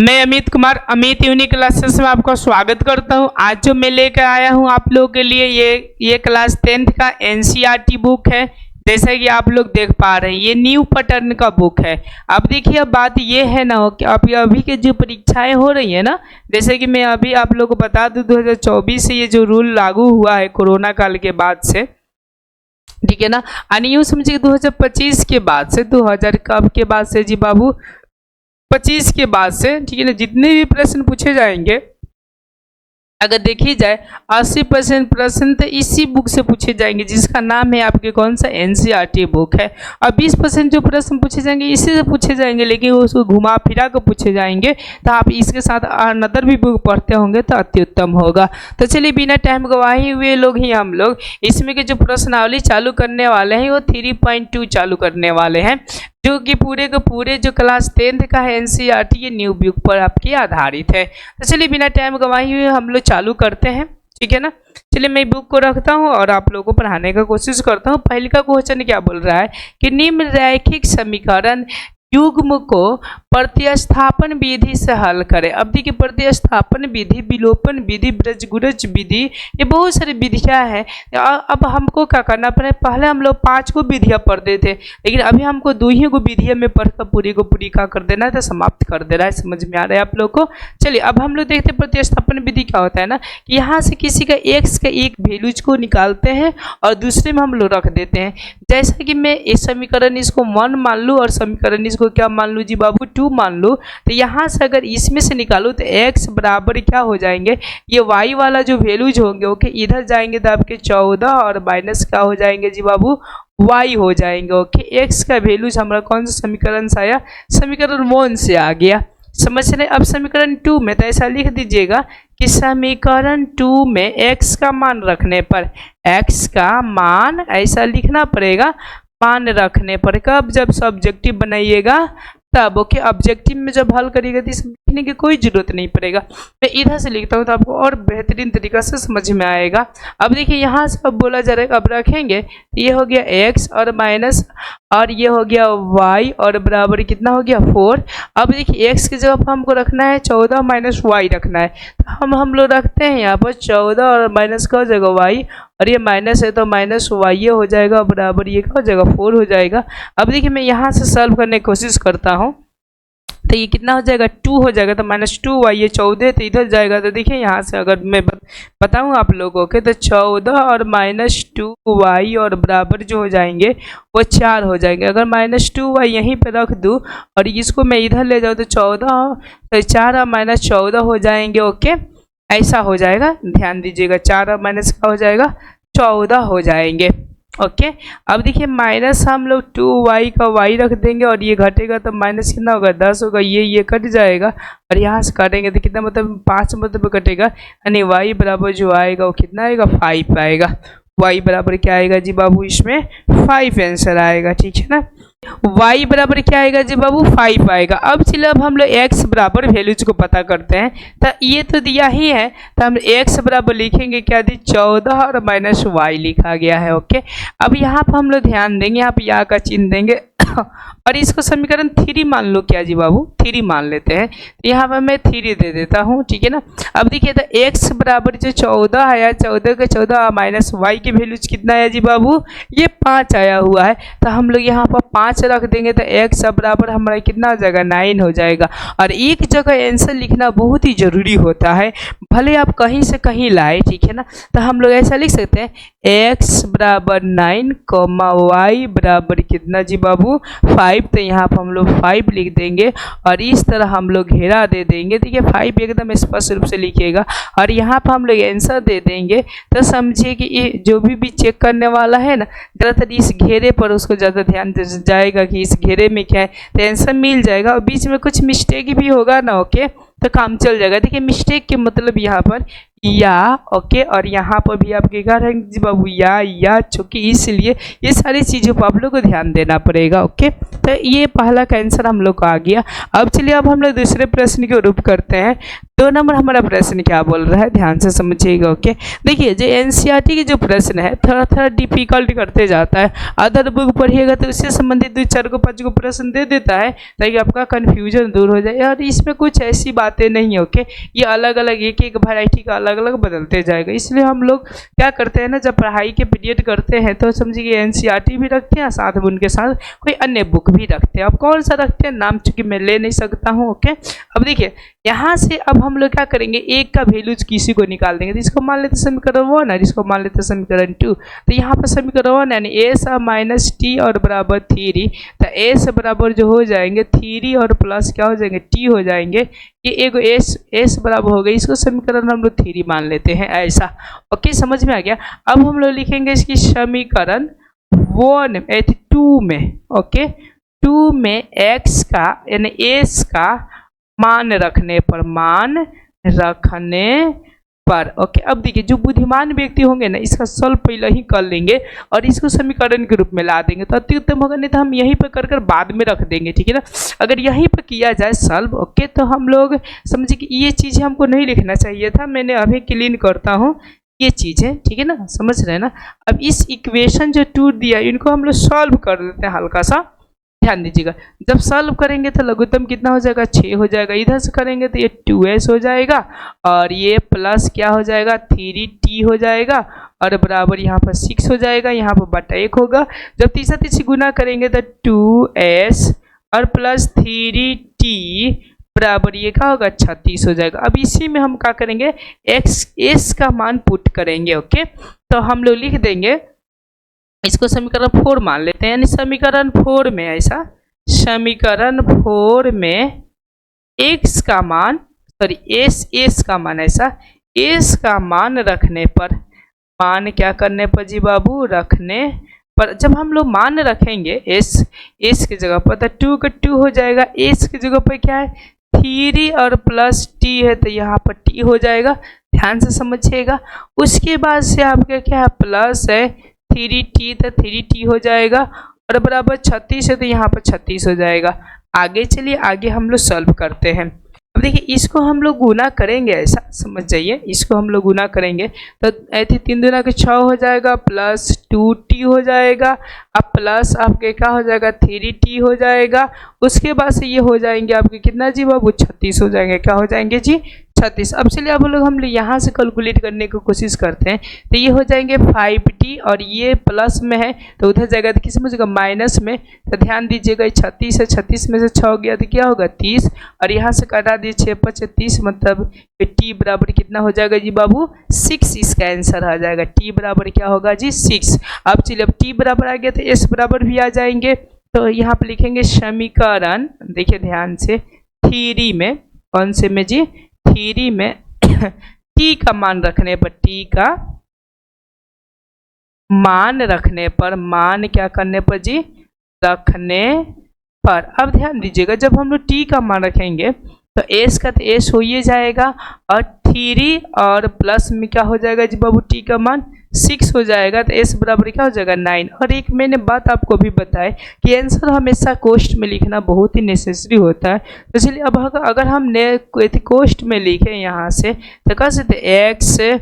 मैं Amit Kumar Amit unique classes में आपका स्वागत करता हूं। आज जो मैं लेकर आया हूं आप लोगों के लिए ये क्लास 10th का एनसीईआरटी बुक है। जैसा कि आप लोग देख पा रहे हैं ये न्यू पैटर्न का बुक है। अब देखिए अब बात ये है ना कि अभी के जो परीक्षाएं हो रही है ना, जैसे कि मैं अभी आप लोगों को बता दूं 2024 से ये जो रूल लागू हुआ है कोरोना काल के बाद से, ठीक है ना। यानी यूँ समझिए 2025 के बाद से 2000 कब के बाद से जी बाबू 25 के बाद से, ठीक है ना, जितने भी प्रश्न पूछे जाएंगे अगर देखी जाए 80% प्रश्न तो इसी बुक से पूछे जाएंगे जिसका नाम है आपके कौन सा एनसीईआरटी बुक है। और 20% जो प्रश्न पूछे जाएंगे इसी से पूछे जाएंगे, लेकिन उसको घुमा फिरा कर पूछे जाएंगे। तो आप इसके साथ अनदर भी बुक पढ़ते होंगे तो अति उत्तम होगा। तो चलिए बिना टाइम गवाए हुए हम लोग इसमें के जो प्रश्नावली चालू करने वाले हैं वो 3.2 चालू करने वाले हैं, जो कि पूरे के पूरे जो क्लास 10th का है एनसीईआरटी ये न्यू बुक पर आपकी आधारित है। तो चलिए बिना टाइम गवाए हुए हम लोग चालू करते हैं, ठीक है ना। चलिए मैं बुक को रखता हूँ और आप लोगों को पढ़ाने का कोशिश करता हूँ। पहले का क्वेश्चन क्या बोल रहा है कि निम्न रैखिक समीकरण युग्म को प्रतिस्थापन विधि से हल करें। अब देखिए प्रतिस्थापन विधि, विलोपन विधि, ब्रजगुरज विधि, ये बहुत सारी विधियां हैं। अब हमको क्या करना पड़े, पहले हम लोग 5 को विधियां पढ़ते थे, लेकिन अभी हमको 2 ही को विधियां में पढ़कर पूरी को पूरी का कर देना है, तो समाप्त कर देना है। समझ में आ रहा है आप लोग को। चलिए अब हम लोग देखते हैं प्रतिस्थापन विधि क्या होता है ना, कि यहाँ से किसी का x का एक वैल्यूज को निकालते हैं और दूसरे में हम लोग रख देते हैं। जैसा कि मैं इस समीकरण इसको 1 मान लूँ और समीकरण इसको क्या मान लूँ जी बाबू 2 मान लो, तो यहाँ से अगर इसमें से निकालो तो x बराबर क्या हो जाएंगे, ये y वाला जो वैल्यूज होंगे ओके इधर जाएंगे तो आपके 14 और माइनस क्या हो जाएंगे जी बाबू y हो जाएंगे। ओके x का वैल्यूज हमारा कौन सा समीकरण से आया, समीकरण 1 से आ गया। समझ रहे। अब समीकरण 2 में तो ऐसा लिख दीजिएगा कि समीकरण 2 में x का मान रखने पर, x का मान ऐसा लिखना पड़ेगा, मान रखने पर कब, जब सब्जेक्टिव बनाइएगा तब। ओके ऑब्जेक्टिव में जब हल करिएगा तो इसमें लिखने की कोई जरूरत नहीं पड़ेगा। मैं इधर से लिखता हूँ तो आपको और बेहतरीन तरीका से समझ में आएगा। अब देखिए यहाँ से अब बोला जा रहा है, अब रखेंगे ये हो गया x और माइनस और ये हो गया y और बराबर कितना हो गया 4। अब देखिए x की जगह पर हमको रखना है 14 माइनस y रखना है, तो हम लोग रखते हैं यहाँ पर 14 और माइनस का हो जाएगा y, और ये माइनस है तो माइनस y ये हो जाएगा बराबर ये का हो जाएगा 4 हो जाएगा। अब देखिए मैं यहाँ से सॉल्व करने की कोशिश करता हूँ तो ये कितना हो जाएगा 2 हो जाएगा, तो -2y ये 14 तो इधर जाएगा। तो देखिए यहाँ से अगर मैं बताऊँ आप लोगों के तो 14 और -2y और बराबर जो हो जाएंगे वो 4 हो जाएंगे। अगर -2y यहीं पे रख दूँ और इसको मैं इधर ले जाऊँ तो 14 तो 4 और -14 हो जाएंगे। ओके ऐसा हो जाएगा, ध्यान दीजिएगा 4 और माइनस का हो जाएगा 14 हो जाएंगे। ओके अब देखिए माइनस हम लोग 2y का y रख देंगे और ये घटेगा तो माइनस कितना होगा 10 होगा, ये कट जाएगा और यहाँ से काटेंगे तो कितना मतलब 5 मतलब कटेगा, यानी y बराबर जो आएगा वो कितना आएगा 5 आएगा। y बराबर क्या आएगा जी बाबू, इसमें 5 आंसर आएगा, ठीक है ना। y बराबर क्या आएगा जी बाबू 5 आएगा। अब चलिए अब हम लोग x बराबर वैल्यूज को पता करते हैं, तो ये तो दिया ही है तो हम x बराबर लिखेंगे क्या दी 14 और माइनस y लिखा गया है। ओके अब यहाँ पर हम लोग ध्यान देंगे, यहाँ पर या का चिन्ह देंगे और इसको समीकरण 3 मान लो क्या जी बाबू 3 मान लेते हैं, तो यहाँ पर मैं 3 दे देता हूँ, ठीक है ना। अब देखिए तो x बराबर जो 14 आया, 14 का 14 माइनस y की वैल्यूज कितना आया जी बाबू ये 5 आया हुआ है, तो हम लोग यहाँ पर 5 रख देंगे तो x बराबर हमारा कितना हो जाएगा 9 हो जाएगा। और एक जगह आंसर लिखना बहुत ही जरूरी होता है, भले आप कहीं से कहीं लाए, ठीक है ना। तो हम लोग ऐसा लिख सकते हैं x बराबर 9 y बराबर कितना जी बाबू 5, तो यहाँ पर हम लोग 5 लिख देंगे और इस तरह हम लोग घेरा दे देंगे। देखिए 5 एकदम स्पष्ट रूप से लिखिएगा और यहाँ पर हम लोग आंसर दे देंगे। तो समझिए कि ये जो भी चेक करने वाला है ना, ज़्यादातर इस घेरे पर उसको ज़्यादा ध्यान जाएगा कि इस घेरे में क्या है, तो आंसर मिल जाएगा। और बीच में कुछ मिस्टेक भी होगा ना ओके तो काम चल जाएगा। देखिए मिस्टेक के मतलब यहाँ पर या ओके और यहाँ पर भी आपके क्या रहेंगे जी बाबू या चूँकि इसलिए ये सारी चीज़ों पर आप लोग को ध्यान देना पड़ेगा। ओके तो ये पहला का आंसर हम लोग को आ गया। अब चलिए अब हम लोग दूसरे प्रश्न के रूप करते हैं। 2 नंबर हमारा प्रश्न क्या बोल रहा है, ध्यान से समझिएगा। ओके, देखिए जो एनसीईआरटी के जो प्रश्न है थोड़ा थोड़ा डिफिकल्ट करते जाता है। अदर बुक पढ़िएगा तो उससे संबंधित 2-4 को 5 को प्रश्न दे देता है ताकि आपका कन्फ्यूजन दूर हो जाए। और इसमें कुछ ऐसी बातें नहीं है। ओके, ये अलग अलग एक एक वैरायटी का अलग अलग बदलते जाएगा। इसलिए हम लोग क्या करते हैं ना, जब पढ़ाई के पीरियड करते हैं तो समझिए एनसीईआरटी भी रखते हैं, साथ में उनके साथ कोई अन्य बुक भी रखते हैं। अब कौन सा रखते हैं नाम चूंकि मैं ले नहीं सकता हूँ। ओके, अब देखिए यहाँ से अब हम लोग क्या करेंगे, एक का वैल्यूज किसी को निकाल देंगे। तो इसको मान लेते समीकरण 1 और इसको मान लेते समीकरण 2। तो यहाँ पर समीकरण 1 यानी एस माइनस टी और बराबर 3। तो एस बराबर जो हो जाएंगे 3 और प्लस क्या हो जाएंगे टी हो जाएंगे। ये एक एस बराबर हो गई, इसको समीकरण हम लोग 3 मान लेते हैं ऐसा। ओके, समझ में आ गया। अब हम लोग लिखेंगे इसकी समीकरण 2 में। ओके, 2 में x का यानी एस का मान रखने पर ओके, अब देखिए जो बुद्धिमान व्यक्ति होंगे ना इसका सॉल्व पहले ही कर लेंगे और इसको समीकरण के रूप में ला देंगे तो अति उत्तम होगा। नहीं तो हम यहीं पर कर बाद में रख देंगे, ठीक है ना। अगर यहीं पर किया जाए सॉल्व ओके, तो हम लोग समझिए कि ये चीज़ हमको नहीं लिखना चाहिए था, मैंने अभी क्लीन करता हूँ ये चीज़ें, ठीक है ना, समझ रहे हैं ना। अब इस इक्वेशन जो 2 दिया इनको हम लोग सॉल्व कर देते हैं हल्का सा, ध्यान दीजिएगा। जब सॉल्व करेंगे तो लघुत्तम कितना हो जाएगा 6 हो जाएगा, इधर से करेंगे तो ये 2s हो जाएगा और ये प्लस क्या हो जाएगा 3t हो जाएगा और बराबर यहाँ पर 6 हो जाएगा, यहाँ पर बटा 1 होगा। जब तीसरा गुना करेंगे तो 2s और प्लस 3t बराबर ये क्या होगा 36 हो जाएगा। अब इसी में हम क्या करेंगे s का मान पुट करेंगे। ओके, तो हम लोग लिख देंगे इसको समीकरण 4 मान लेते हैं, यानी समीकरण 4 में ऐसा समीकरण 4 में x का मान s का मान ऐसा s का मान रखने पर, मान क्या करने पर जी बाबू रखने पर, जब हम लोग मान रखेंगे s की जगह पर तो 2 का 2 हो जाएगा, s की जगह पर क्या है 3 और प्लस t है तो यहाँ पर t हो जाएगा, ध्यान से समझिएगा। उसके बाद से आपका क्या है प्लस है 3t तो 3t हो जाएगा और बराबर 36 है तो यहाँ पर 36 हो जाएगा। आगे चलिए, आगे हम लोग सॉल्व करते हैं। अब देखिए इसको हम लोग गुना करेंगे, ऐसा समझ जाइए, इसको हम लोग गुना करेंगे तो ऐसे 3 दूना के 6 हो जाएगा प्लस 2t हो जाएगा, अब प्लस आपके क्या हो जाएगा 3t हो जाएगा। उसके बाद से ये हो जाएंगे आपके कितना जी बाबू 36 हो जाएंगे, क्या हो जाएंगे जी 36। अब चलिए अब हम लोग यहाँ से कैलकुलेट करने की कोशिश करते हैं तो ये हो जाएंगे 5t और ये प्लस में है तो उधर जाएगा तो किस में जाएगा माइनस में। तो ध्यान दीजिएगा 36 है, 36 में से 6 गया तो क्या होगा 30 और यहाँ से काटा दिए 6 × 30 मतलब t बराबर कितना हो जाएगा जी बाबू 6। इसका आंसर आ जाएगा t बराबर क्या होगा जी 6। अब चलिए अब t बराबर आ गया तो s बराबर भी आ जाएंगे। तो यहाँ पर लिखेंगे समीकरण, देखिए ध्यान से 3 में, कौन से में जी 3 में t का मान रखने पर, t का मान रखने पर, मान क्या करने पर जी रखने पर। अब ध्यान दीजिएगा जब हम लोग t का मान रखेंगे तो s का तो s हो ही जाएगा और 3 और प्लस में क्या हो जाएगा जी बाबू t का मान 6 हो जाएगा तो s बराबर क्या हो जाएगा 9। और एक मैंने बात आपको भी बताई कि आंसर हमेशा कोष्ट में लिखना बहुत ही नेसेसरी होता है। तो इसलिए अब अगर हम कोष्ट में लिखें यहाँ से तो कह सकते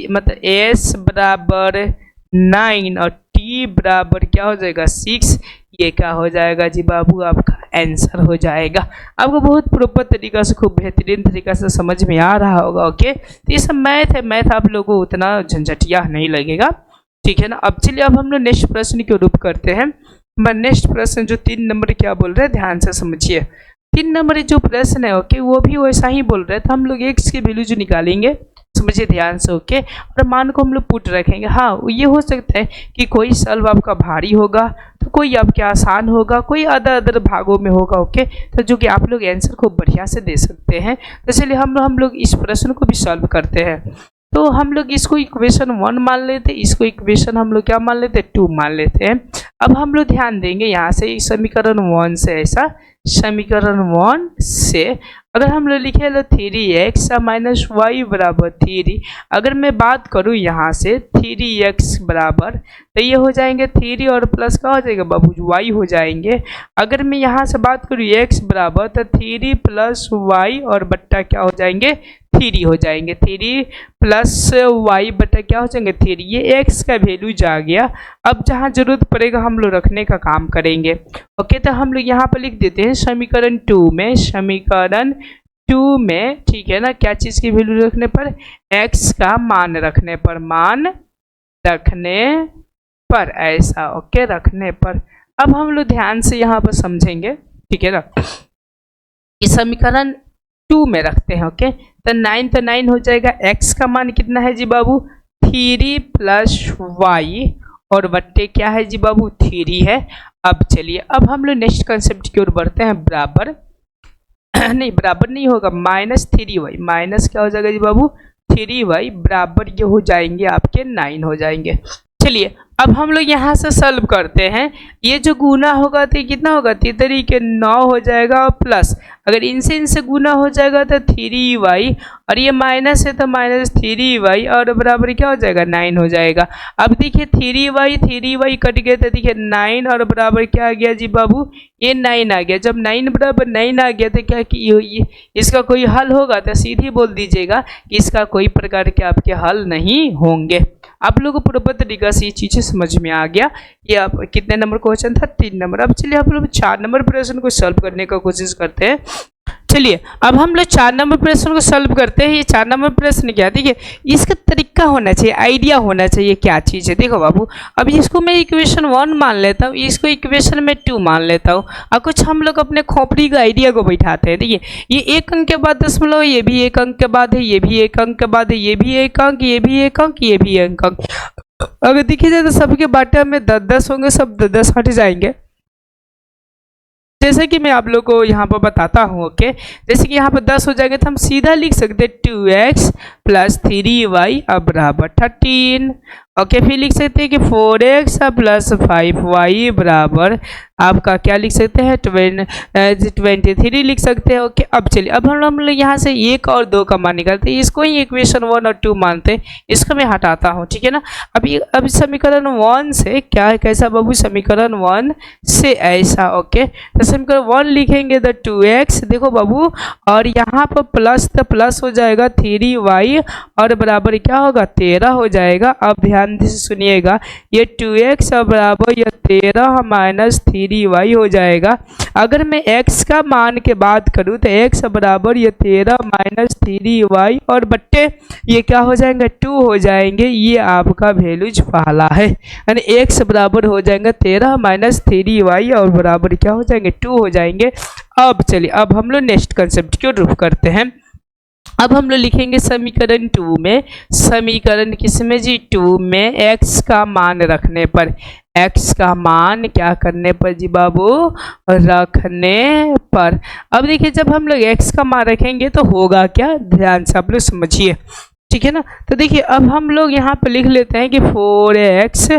मतलब s बराबर 9 और t बराबर क्या हो जाएगा 6, ये क्या हो जाएगा जी बाबू आपका आंसर हो जाएगा। आपको बहुत प्रॉपर तरीका से खूब बेहतरीन तरीका से समझ में आ रहा होगा। ओके, तो ये सब मैथ है, मैथ आप लोगों को उतना झंझटिया नहीं लगेगा, ठीक है ना। अब चलिए अब हम लोग नेक्स्ट प्रश्न की रूप करते हैं। नेक्स्ट प्रश्न जो 3 नंबर क्या बोल रहे हैं ध्यान से समझिए। 3 नंबर जो प्रश्न है ओके वो भी वैसा ही बोल रहे थे, हम लोग x की वैल्यू जो निकालेंगे समझिए ध्यान से। ओके, और मान को हम लोग पुट रखेंगे। हाँ, ये हो सकता है कि कोई सॉल्व आपका भारी होगा तो कोई आपके आसान होगा, कोई अदर भागों में होगा। ओके, तो जो कि आप लोग आंसर को बढ़िया से दे सकते हैं। तो इसलिए हम लोग इस प्रश्न को भी सॉल्व करते हैं। तो हम लोग इसको इक्वेशन 1 मान लेते हैं, इसको इक्वेशन हम लोग क्या मान लेते हैं 2 मान लेते हैं। अब हम लोग ध्यान देंगे यहाँ से समीकरण 1 से ऐसा समीकरण 1 से अगर हम लोग लिखे लो 3x माइनस वाई बराबर 3, अगर मैं बात करूँ यहाँ से 3x बराबर, तो ये हो जाएंगे 3 और प्लस का हो जाएगा बाबू y हो जाएंगे। अगर मैं यहाँ से बात करूँ x बराबर, तो 3 प्लस y और बट्टा क्या हो जाएंगे 3 हो जाएंगे। 3 प्लस y बट्टा क्या हो जाएंगे 3, ये x का वैल्यू जा गया। अब जहाँ जरूरत पड़ेगा हम लोग रखने का काम करेंगे। ओके, तो हम लोग यहाँ पर लिख देते हैं समीकरण 2 में, समीकरण 2 में ठीक है ना, क्या चीज़ की वैल्यू रखने पर, x का मान रखने पर, मान रखने पर, ऐसा ओके रखने पर। अब हम लोग ध्यान से यहाँ पर समझेंगे ठीक है ना, इस समीकरण 2 में रखते हैं। ओके, तो 9 हो जाएगा, x का मान कितना है जी बाबू 3 प्लस y और बट्टे क्या है जी बाबू 3 है। अब चलिए अब हम लोग नेक्स्ट कंसेप्ट की ओर बढ़ते हैं, बराबर नहीं बराबर नहीं होगा, -3y, माइनस क्या हो जाएगा जी बाबू 3y बराबर ये हो जाएंगे आपके 9 हो जाएंगे। चलिए अब हम लोग यहाँ से सॉल्व करते हैं, ये जो गुना होगा तो कितना होगा 3 के 9 हो जाएगा, और प्लस अगर इनसे गुना हो जाएगा तो 3y, और ये माइनस है तो -3y और बराबर क्या हो जाएगा 9 हो जाएगा। अब देखिए 3y कट गया तो देखिए 9 और बराबर क्या आ गया जी बाबू ये 9 आ गया। जब 9 बराबर 9 आ गया तो क्या कि इसका कोई हल होगा, तो सीधी बोल दीजिएगा कि इसका कोई प्रकार के आपके हल नहीं होंगे। आप लोगों को पूरा तरीका से ये चीज़ें समझ में आ गया। ये आप कितने नंबर क्वेश्चन था 3 नंबर। अब चलिए आप लोग 4 नंबर प्रश्न को सॉल्व करने का कोशिश करते हैं। चलिए अब हम लोग 4 नंबर प्रश्न को सॉल्व करते हैं। ये 4 नंबर प्रश्न क्या, देखिए इसका तरीका होना चाहिए, आइडिया होना चाहिए क्या चीज़ है। देखो बाबू, अब इसको मैं इक्वेशन 1 मान लेता हूँ, इसको इक्वेशन में 2 मान लेता हूँ, और कुछ हम लोग अपने खोपड़ी का आइडिया को बैठाते हैं। देखिए ये 1 अंक के बाद दशमलव, ये भी 1 अंक के बाद है, ये भी 1 अंक के बाद है, ये भी 1 अंक, ये भी 1 अंक, ये भी 1 अंक। अगर देखिए जाए तो सबके बाटे में 10-10 होंगे, सब 10 हट जाएंगे। जैसे कि मैं आप लोग को यहाँ पर बताता हूँ। ओके, जैसे कि यहाँ पर 10 हो जाएंगे तो हम सीधा लिख सकते हैं 2x प्लस 3y अब बराबर 13। ओके, फिर लिख सकते हैं कि 4x प्लस 5y बराबर आपका क्या लिख सकते हैं 23 लिख सकते हैं। ओके, अब चलिए अब हम लोग यहाँ से 1 और 2 का मान निकालते हैं, इसको ही इक्वेशन 1 और 2 मानते हैं, इसको मैं हटाता हूँ ठीक है ना। अब समीकरण 1 से क्या है, कैसा बाबू समीकरण 1 से ऐसा। ओके, तो समीकरण 1 लिखेंगे तो 2x, देखो बाबू, और यहाँ पर प्लस तो प्लस हो जाएगा 3y और बराबर क्या होगा 13 हो जाएगा। अब ध्यान से सुनिएगा, ये 2x बराबर ये 13 माइनस 3y हो जाएगा। अगर मैं x का मान के बात करूँ तो x बराबर ये 13 माइनस 3y और बट्टे ये क्या हो जाएंगे 2 हो जाएंगे। ये आपका वैल्यूज पहला है, यानी x बराबर हो जाएंगे 13 माइनस 3y और बराबर क्या हो जाएंगे 2 हो जाएंगे। अब चलिए अब हम लोग नेक्स्ट कंसेप्ट की ओर करते हैं। अब हम लोग लिखेंगे समीकरण 2 में, समीकरण किसमें जी 2 में x का मान रखने पर, x का मान क्या करने पर जी बाबू रखने पर। अब देखिए जब हम लोग x का मान रखेंगे तो होगा क्या, ध्यान से आप लोग समझिए ठीक है ना। तो देखिए अब हम लोग यहाँ पे लिख लेते हैं कि 4x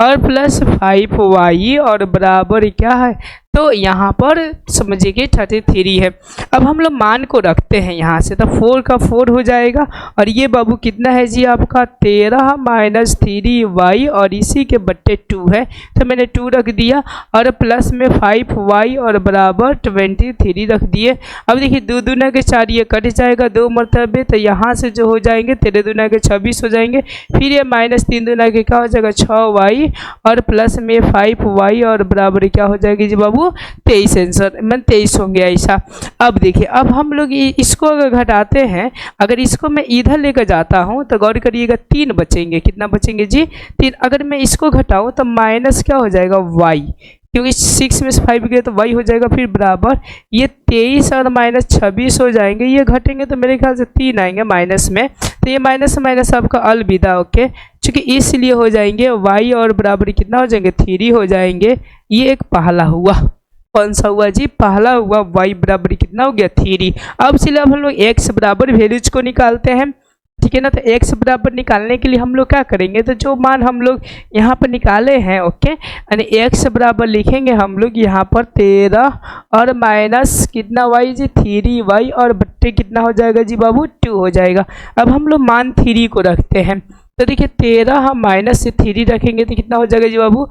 और प्लस 5y और बराबर क्या है, तो यहाँ पर समझिए कि 33 है। अब हम लोग मान को रखते हैं यहाँ से, तो 4 का 4 हो जाएगा, और ये बाबू कितना है जी आपका 13 माइनस 3y और इसी के बट्टे 2 है, तो मैंने 2 रख दिया, और प्लस में 5y और बराबर 23 रख दिए। अब देखिए 2 दूना के 4 ये कट जाएगा 2 मरतबे, तो यहाँ से जो हो जाएंगे 13 दूना के 26 हो जाएंगे, फिर ये माइनस 3 दूना के क्या हो जाएगा 6y और प्लस में 5y और बराबर क्या हो जाएगी जी बाबू 23, आंसर मैं 23 होंगे ऐसा। अब देखिए अब हम लोग इसको अगर घटाते हैं, अगर इसको मैं इधर लेकर जाता हूँ तो गौर करिएगा 3 बचेंगे, कितना बचेंगे जी 3। अगर मैं इसको घटाऊँ तो माइनस क्या हो जाएगा y, क्योंकि 6 में से 5 गए तो y हो जाएगा, फिर बराबर ये 23 और माइनस 26 हो जाएंगे। ये घटेंगे तो मेरे ख्याल से 3 आएंगे माइनस में, तो ये माइनस माइनस आपका अलविदा। ओके, चूँकि इसलिए हो जाएंगे y और बराबर कितना हो जाएंगे 3 हो जाएंगे। ये एक पहला हुआ, कौन सा हुआ जी पहला हुआ, y बराबर कितना हो गया 3। अब चलिए अब हम लोग x बराबर वैल्यूज को निकालते हैं। ठीक है ना। तो x बराबर निकालने के लिए हम लोग क्या करेंगे, तो जो मान हम लोग यहाँ पर निकाले हैं, ओके, यानी x बराबर लिखेंगे हम लोग यहाँ पर 13 और माइनस कितना y जी 3y और बट्टे कितना हो जाएगा जी बाबू 2 हो जाएगा। अब हम लोग मान 3 को रखते हैं, तो देखिए 13 हम माइनस से 3 रखेंगे तो कितना हो जाएगा जी बाबू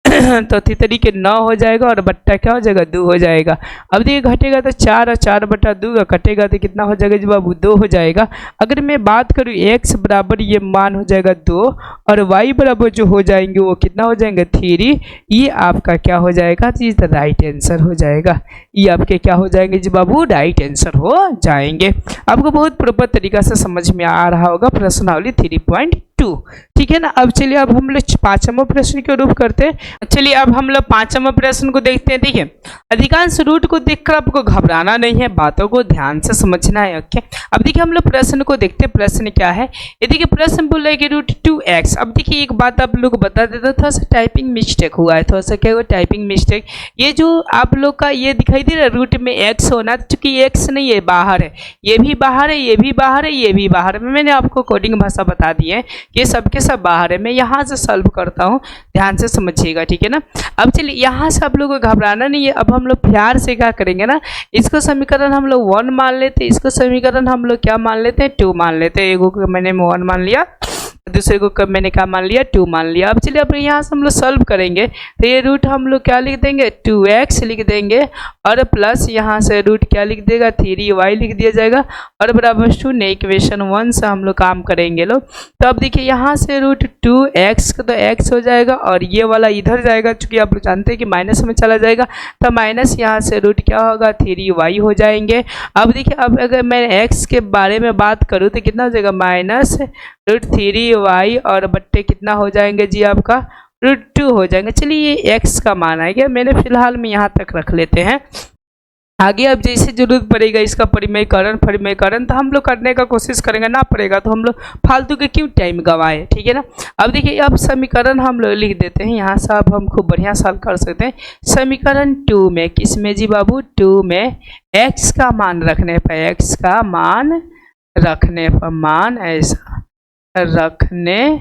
तो 3 के 9 हो जाएगा और बट्टा क्या हो जाएगा 2 हो जाएगा। अब देखिए घटेगा तो 4 और 4 बटा 2 का कटेगा तो कितना हो जाएगा जी बाबू 2 हो जाएगा। अगर मैं बात करूँ x बराबर ये मान हो जाएगा 2 और y बराबर जो हो जाएंगे वो कितना हो जाएंगे 3, ये आपका क्या हो जाएगा जी राइट आंसर हो जाएगा। ये आपके क्या हो जाएंगे जी बाबू राइट आंसर हो जाएंगे। आपको बहुत प्रॉपर तरीका से समझ में आ रहा होगा प्रश्नावली 3.2, ठीक है ना। अब चलिए अब हम लोग 5वां प्रश्न के रूप करते हैं। चलिए अब हम लोग 5वां प्रश्न को देखते हैं। देखिए अधिकांश रूट को देखकर आपको घबराना नहीं है, बातों को ध्यान से समझना है, ओके। अब देखिए हम लोग प्रश्न को देखते हैं, प्रश्न क्या है। ये देखिए प्रश्न बोल रहा है कि √2x। अब देखिए एक बात आप लोग बता देता, थोड़ा सा टाइपिंग मिस्टेक हुआ है, थोड़ा सा क्या हुआ टाइपिंग मिस्टेक। ये जो आप लोग का ये दिखाई दे रहा है रूट में x होना, चूंकि x नहीं है बाहर है, ये भी बाहर है, ये भी बाहर है, ये भी बाहर है। मैंने आपको कोडिंग भाषा बता दी है कि सबके सब बाहर है। मैं यहाँ से सॉल्व करता हूँ, ध्यान से समझिएगा, ठीक है ना। अब चलिए यहाँ से आप लोगों को घबराना नहीं है। अब हम लोग प्यार से क्या करेंगे ना, इसको समीकरण हम लोग 1 मान लेते हैं, इसको समीकरण हम लोग क्या मान लेते हैं 2 मान लेते हैं। एक मैंने 1 मान लिया, दूसरे को कब मैंने क्या मान लिया 2 मान लिया। अब चलिए अब यहाँ से हम लोग सॉल्व करेंगे तो ये रूट हम लोग क्या लिख देंगे 2x लिख देंगे और प्लस यहाँ से रूट क्या लिख देगा 3y लिख दिया जाएगा और बराबर 0। इक्वेशन 1 से हम लोग काम करेंगे लोग। तो अब देखिए यहाँ से √2x तो x हो जाएगा और ये वाला इधर जाएगा, चूंकि आप लोग जानते हैं कि माइनस में चला जाएगा तो माइनस यहाँ से रूट क्या होगा 3y हो जाएंगे। अब देखिए अब अगर मैं x के बारे में बात करूँ तो कितना हो जाएगा माइनस √3y और बट्टे कितना हो जाएंगे जी आपका √2 हो जाएंगे। चलिए ये x का मान आ गया, मैंने फिलहाल में यहाँ तक रख लेते हैं। आगे अब जैसे जरूरत पड़ेगा इसका परिमेयकरण तो हम लोग करने का कोशिश करेंगे, ना पड़ेगा तो हम लोग फालतू के क्यों टाइम गवाए, ठीक है ना। अब देखिए अब समीकरण हम लोग लिख देते हैं यहाँ से, अब हम खूब बढ़िया सॉल्व कर सकते हैं। समीकरण 2 में किसमें जी बाबू 2 में x का मान रखने पर, x का मान रखने पर, मान ऐसा रखने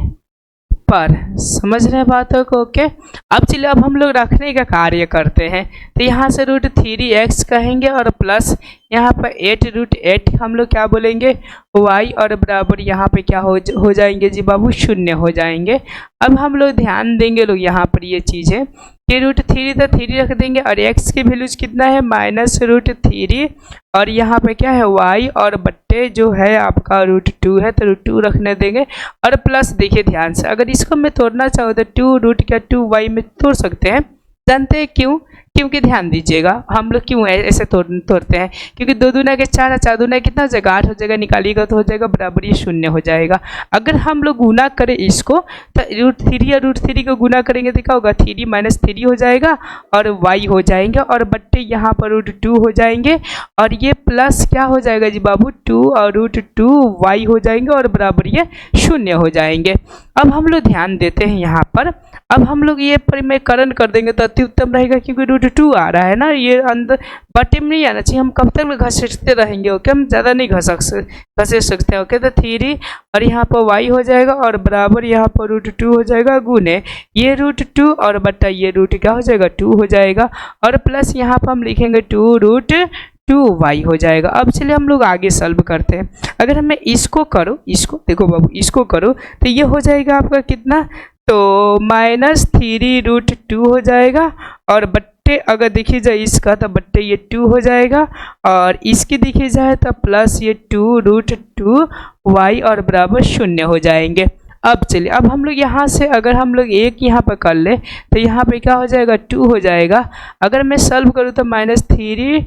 पर, समझ रहे हैं बातों को, ओके। अब चलिए अब हम लोग रखने का कार्य करते हैं तो यहाँ से √3x कहेंगे और प्लस यहाँ पर 8 हम लोग क्या बोलेंगे y और बराबर यहाँ पे क्या हो जाएंगे जी बाबू 0 हो जाएंगे। अब हम लोग ध्यान देंगे लोग यहाँ पर ये चीज़ है कि √3 तो 3 रख देंगे और x की वैल्यूज कितना है -√3 और यहाँ पे क्या है y और बट्टे जो है आपका √2 है तो √2 रखने देंगे और प्लस देखिए ध्यान से, अगर इसको मैं तोड़ना चाहूँ तो 2√2y में तोड़ सकते हैं। जानते हैं क्यों? क्योंकि ध्यान दीजिएगा हम लोग क्यों ऐसे तोड़ते हैं, क्योंकि 2 दूना के 4 4 दूना कितना हो जाएगा 8 हो जाएगा, निकालिएगा तो हो जाएगा बराबर ये 0 हो जाएगा। अगर हम लोग गुना करें इसको तो √3 या √3 को गुना करेंगे तो क्या होगा 3 - 3 हो जाएगा और y हो जाएंगे और बट्टे यहाँ पर √2 हो जाएंगे और ये प्लस क्या हो जाएगा जी बाबू 2 और √2y हो जाएंगे और बराबर ये 0 हो जाएंगे। अब हम लोग ध्यान देते हैं यहाँ पर, अब हम लोग ये परिमेयकरण कर देंगे तो अति उत्तम रहेगा, क्योंकि √2 आ रहा है ना, ये अंदर बटे में नहीं आना चाहिए। हम कब तक घसीटते रहेंगे, ओके, हम ज़्यादा नहीं घसीट सकते हैं, ओके। तो 3 और यहाँ पर y हो जाएगा और बराबर यहाँ पर √2 हो जाएगा गुने ये √2 और बटा ये रूट क्या हो जाएगा 2 हो जाएगा और प्लस यहाँ पर हम लिखेंगे 2√2y हो जाएगा। अब चलिए हम लोग आगे सॉल्व करते हैं। अगर मैं इसको करूँ, इसको देखो बाबू, इसको करूँ तो ये हो जाएगा आपका कितना, तो -3√2 हो जाएगा और बट्टे अगर देखी जाए इसका तो बट्टे ये 2 हो जाएगा और इसकी देखी जाए तो प्लस ये 2√2y और बराबर 0 हो जाएंगे। अब चलिए अब हम लोग यहाँ से अगर हम लोग एक यहाँ पर कर ले तो यहाँ पे क्या हो जाएगा 2 हो जाएगा। अगर मैं सॉल्व करूँ तो -3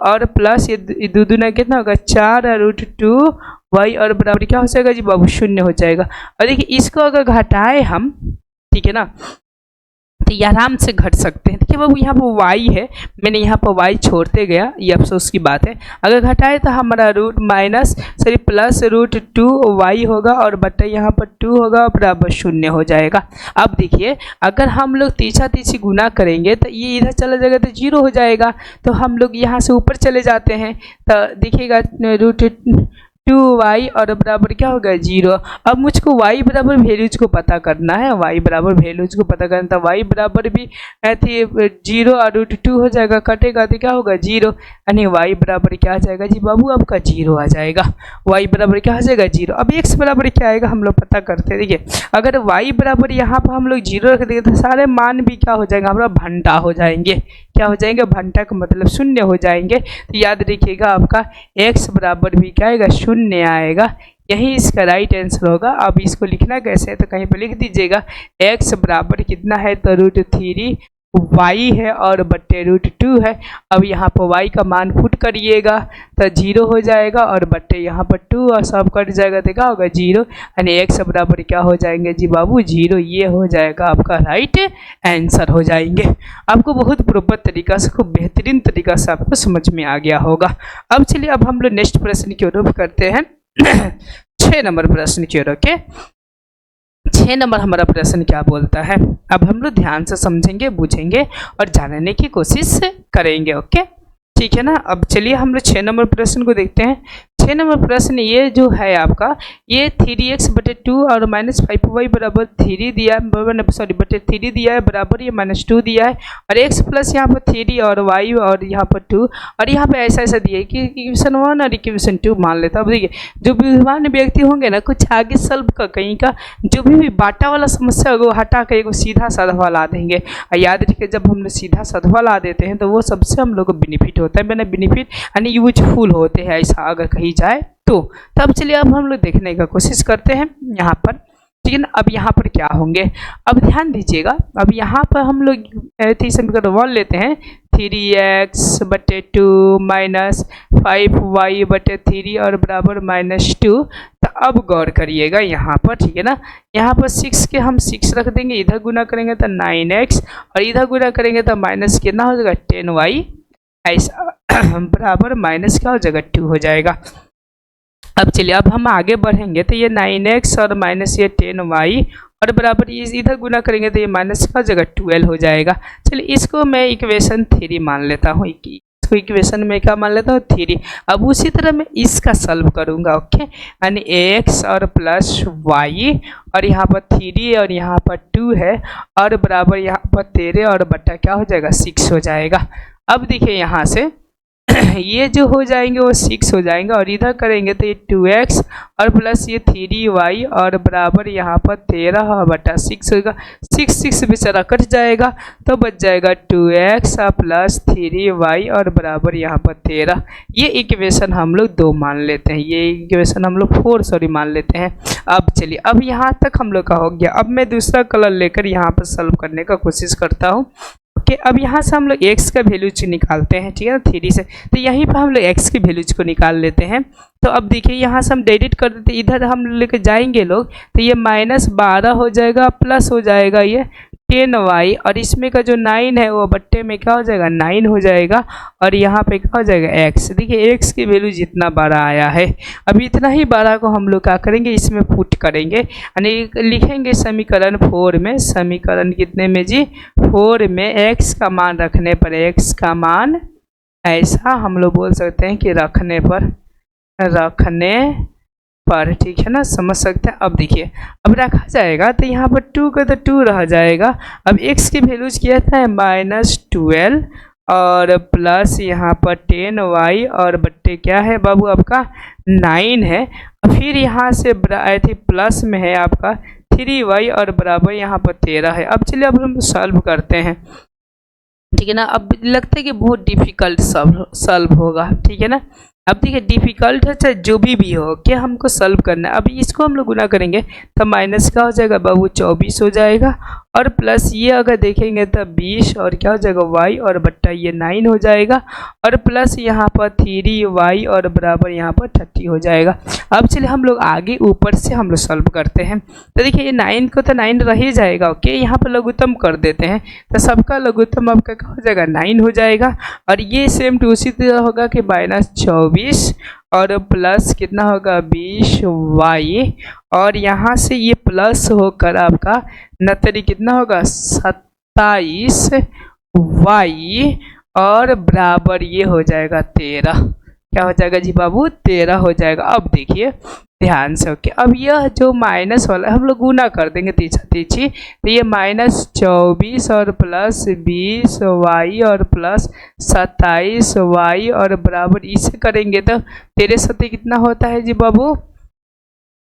और प्लस ये 2 दूना कितना होगा 4√2y और बराबर क्या हो जाएगा जी बाबू 0 हो जाएगा। और देखिए इसको अगर घटाए हम, ठीक है ना, तो ये आराम से घट सकते हैं। देखिए बाबू यहाँ पर y है, मैंने यहाँ पर y छोड़ते गया, ये अफसोस की बात है। अगर घटाए तो हमारा प्लस √2y होगा और बटा यहाँ पर 2 होगा बराबर 0 हो जाएगा। अब देखिए अगर हम लोग तीछी गुना करेंगे तो ये इधर चला जाएगा तो 0 हो जाएगा, तो हम लोग यहाँ से ऊपर चले जाते हैं तो देखिएगा 2y और बराबर क्या होगा 0। अब मुझको y बराबर वैल्यूज को पता करना है, y बराबर वैल्यूज को पता करना था। y बराबर भी ऐसी 0 और √2 हो जाएगा, कटेगा तो क्या होगा 0, यानी y बराबर क्या आ जाएगा जी बाबू आपका 0 आ जाएगा। y बराबर क्या आ जाएगा 0। अब x बराबर क्या आएगा हम लोग पता करते हैं। देखिए अगर y बराबर यहाँ पर हम लोग 0 रख देंगे तो सारे मान भी क्या हो जाएंगे हमारा भंटा हो जाएंगे। क्या हो जाएंगे भंटा का मतलब शून्य हो जाएंगे। तो याद रखिएगा आपका x बराबर भी क्या आएगा शून्य आएगा, यही इसका राइट आंसर होगा। अब इसको लिखना कैसे है तो कहीं पर लिख दीजिएगा x बराबर कितना है तो √3 y है और बट्टे √2 है। अब यहाँ पर y का मान पुट करिएगा तो 0 हो जाएगा और बट्टे यहाँ पर 2 और सब कट जाएगा तो क्या होगा 0, यानी x बराबर क्या हो जाएंगे जी बाबू 0। ये हो जाएगा आपका राइट आंसर हो जाएंगे। आपको बहुत प्रॉपर तरीका से, खूब बेहतरीन तरीका से आपको समझ में आ गया होगा। अब चलिए अब हम लोग नेक्स्ट प्रश्न की ओर करते हैं 6 नंबर प्रश्न की ओर। ओके 6 नंबर हमारा प्रश्न क्या बोलता है, अब हम लोग ध्यान से समझेंगे, बूझेंगे और जानने की कोशिश करेंगे। ओके ठीक है ना। अब चलिए हम लोग 6 नंबर प्रश्न को देखते हैं। 6 नंबर प्रश्न ये जो है आपका ये 3x/2 और -5y बराबर 3 दिया है, सॉरी बटे 3 दिया है, बराबर ये -2 दिया है और x प्लस यहाँ पर 3 और y और यहाँ पर 2 और यहाँ पे ऐसा ऐसा दिया है कि इक्वेशन 1 और इक्वेशन 2 मान लेता। अब देखिए जो बुद्धिमान व्यक्ति होंगे ना कुछ आगे सॉल्व का कहीं का जो भी बाटा वाला समस्या होगा वो हटा कर एक सीधा साधा ला देंगे। और याद रखिए जब हम लोग सीधा साधा ला देते हैं तो वो सबसे हम लोग को बेनिफिट होता है, मैंने बेनिफिट यानी यूजफुल होते हैं ऐसा अगर कही जाए तो। तब चलिए अब हम लोग देखने का कोशिश करते हैं यहाँ पर, ठीक है ना। अब यहाँ पर क्या होंगे अब ध्यान दीजिएगा। अब यहाँ पर हम लोग समीकरण 1 लेते हैं 3x/2 -5y/3 और बराबर -2। तो अब गौर करिएगा यहाँ पर, ठीक है ना। यहाँ पर 6 के हम 6 रख देंगे, इधर गुना करेंगे तो 9x और इधर गुना करेंगे तो माइनस कितना हो जाएगा 10y, ऐसा बराबर माइनस क्या हो जाएगा 2 हो जाएगा। अब चलिए अब हम आगे बढ़ेंगे तो ये 9x और माइनस ये 10y और बराबर इधर गुना करेंगे तो ये माइनस का जगह 12 हो जाएगा। चलिए इसको मैं इक्वेशन 3 मान लेता हूँ, इसको इक्वेशन में क्या मान लेता हूँ 3। अब उसी तरह मैं इसका सॉल्व करूँगा। ओके यानी x और प्लस y और यहाँ पर 3 और यहाँ पर 2 है और बराबर यहाँ पर 13 और बट्टा क्या हो जाएगा 6 हो जाएगा। अब देखिए यहाँ से ये जो हो जाएंगे वो 6 हो जाएंगे और इधर करेंगे तो ये 2x और प्लस ये 3y और बराबर यहाँ पर 13/6 होगा। 6 बेचारा कट जाएगा तो बच जाएगा 2x प्लस 3y और बराबर यहाँ पर 13। ये इक्वेशन हम लोग 2 मान लेते हैं, ये इक्वेशन हम लोग 4 मान लेते हैं। अब चलिए अब यहाँ तक हम लोग का हो गया। अब मैं दूसरा कलर लेकर यहाँ पर सॉल्व करने का कोशिश करता हूँ। ओके अब यहाँ से हम लोग x का वैल्यूज निकालते हैं, ठीक है ना 3 से। तो यहीं पर हम लोग x की वैल्यूज को निकाल लेते हैं। तो अब देखिए यहाँ से हम डायरेक्ट कर देते, इधर हम लेकर जाएंगे लोग तो ये -12 हो जाएगा प्लस हो जाएगा ये 10y और इसमें का जो 9 है वो बट्टे में क्या हो जाएगा 9 हो जाएगा और यहाँ पे क्या हो जाएगा x। देखिए x की वैल्यू जितना 12 आया है, अभी इतना ही 12 को हम लोग क्या करेंगे इसमें पुट करेंगे यानी लिखेंगे समीकरण 4 में। समीकरण कितने में जी 4 में x का मान रखने पर, x का मान ऐसा हम लोग बोल सकते हैं कि रखने पर ठीक है ना, समझ सकते हैं। अब देखिए अब रखा जाएगा तो यहाँ पर 2 का तो 2 रह जाएगा। अब x की वैल्यूज किया था -12 और प्लस यहाँ पर 10y और बट्टे क्या है बाबू आपका 9 है। फिर यहाँ से प्लस में है आपका 3y और बराबर यहाँ पर 13 है। अब चलिए अब हम सॉल्व करते हैं, ठीक है ना। अब लगता है कि बहुत डिफिकल्ट सॉल्व होगा, ठीक है ना। अब देखिए डिफिकल्ट है चाहे जो भी हो क्या हमको सॉल्व करना है। अब इसको हम लोग गुना करेंगे तो माइनस का हो जाएगा बाबू 24 हो जाएगा और प्लस ये अगर देखेंगे तो 20 और क्या हो जाएगा y और बट्टा ये 9 हो जाएगा और प्लस यहाँ पर 3y और बराबर यहाँ पर 30 हो जाएगा। अब चलिए हम लोग आगे ऊपर से हम लोग सॉल्व करते हैं। तो देखिए ये 9 को तो 9 रह ही जाएगा। ओके यहाँ पर लघुत्तम कर देते हैं तो सबका लघुत्तम आपका क्या हो जाएगा 9 हो जाएगा और ये सेम टू उसी तरह होगा कि -24 और प्लस कितना होगा 20y और यहाँ से ये प्लस होकर आपका नतरी कितना होगा 27y और बराबर ये हो जाएगा 13। क्या हो जाएगा जी बाबू 13 हो जाएगा। अब देखिए ध्यान से, ओके। अब यह जो माइनस वाला हम लोग गुना कर देंगे तीछा तीछी, तो ये -24 और प्लस 20y और प्लस 27y और बराबर इसे करेंगे तो 13 सत्ते कितना होता है जी बाबू,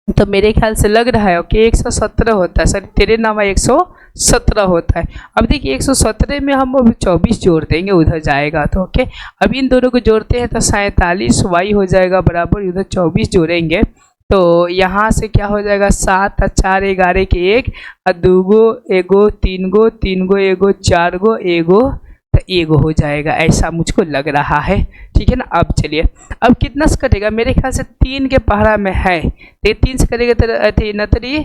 तो मेरे ख्याल से लग रहा है ओके 117 होता है, सर 13 नामा 117 होता है। अब देखिए 117 में हम अब 24 जोड़ देंगे, उधर जाएगा तो ओके। अब इन दोनों को जोड़ते हैं तो 47y हो जाएगा बराबर, उधर 24 जोड़ेंगे तो यहाँ से क्या हो जाएगा 7 और 4 11 के 1 और 2 गो एगो 3 गो 3 गो एगो 4 गो एगो तो एगो हो जाएगा, ऐसा मुझको लग रहा है, ठीक है ना। अब चलिए अब कितना से कटेगा, मेरे ख्याल से 3 के पहाड़ा में है तो ये 3 से कटेगा तो नतरी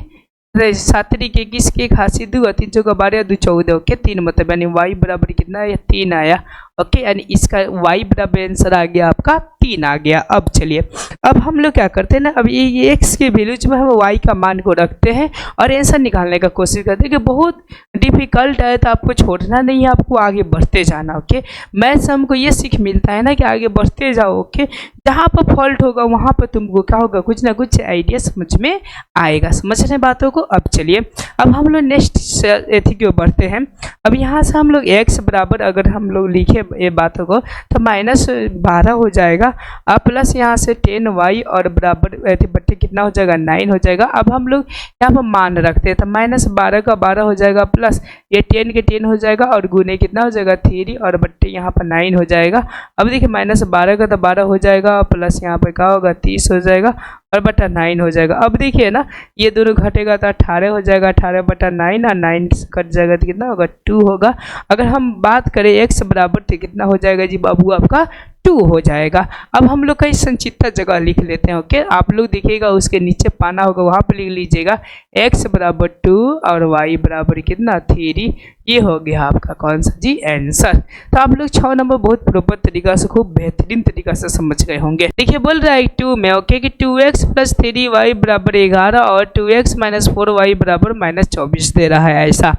7 के 21 के 82 और 3 चौका 12 2 14 ओके 3 मतलब यानी y बराबर कितना है 3 आया ओके, यानी इसका y बराबर आंसर आ गया आपका 3 आ गया। अब चलिए अब हम लोग क्या करते हैं ना, अब ये x के वैल्यूज में हम y का मान को रखते हैं और आंसर निकालने का कोशिश करते हैं कि बहुत डिफिकल्ट है तो आपको छोड़ना नहीं है, आपको आगे बढ़ते जाना ओके। मैथ्स से हमको ये सीख मिलता है ना कि आगे बढ़ते जाओ ओके, जहाँ पर फॉल्ट होगा वहाँ पर तुमको क्या होगा कुछ ना कुछ आइडिया समझ में आएगा, समझ रहे बातों को। अब चलिए अब हम लोग नेक्स्ट एथी की ओर बढ़ते हैं। अब यहाँ से हम लोग x बराबर अगर हम लोग लिखे ये बातों को तो -12 हो जाएगा अब प्लस यहाँ से 10y और बराबर बट्टे कितना हो जाएगा 9 हो जाएगा। अब हम लोग यहाँ पर मान रखते हैं तो -12 का 12 हो जाएगा प्लस ये 10 के 10 हो जाएगा और गुने कितना हो जाएगा 3 और बट्टे यहाँ पर 9 हो जाएगा। अब देखिए -12 का तो 12 हो जाएगा प्लस यहाँ पर क्या होगा 30 हो जाएगा और बटा 9 हो जाएगा। अब देखिए ना ये दोनों घटेगा तो 18 हो जाएगा, 18 बटा 9 और 9 कट जाएगा तो कितना होगा 2 होगा। अगर हम बात करें x बराबर तो कितना हो जाएगा जी बाबू आपका 2 हो जाएगा। अब हम लोग कहीं संक्षिप्त जगह लिख लेते हैं ओके, आप लोग देखिएगा उसके नीचे पाना होगा वहाँ पर लिख लीजिएगा x बराबर 2 और y बराबर कितना 3, ये हो गया आपका कौन सा जी आंसर। तो आप लोग 6 नंबर बहुत प्रॉपर तरीका से खूब बेहतरीन तरीका से समझ गए होंगे। देखिए बोल रहा है 2 में ओके कि 2x प्लस 3y बराबर 11 और 2x माइनस 4y बराबर -24 दे रहा है ऐसा,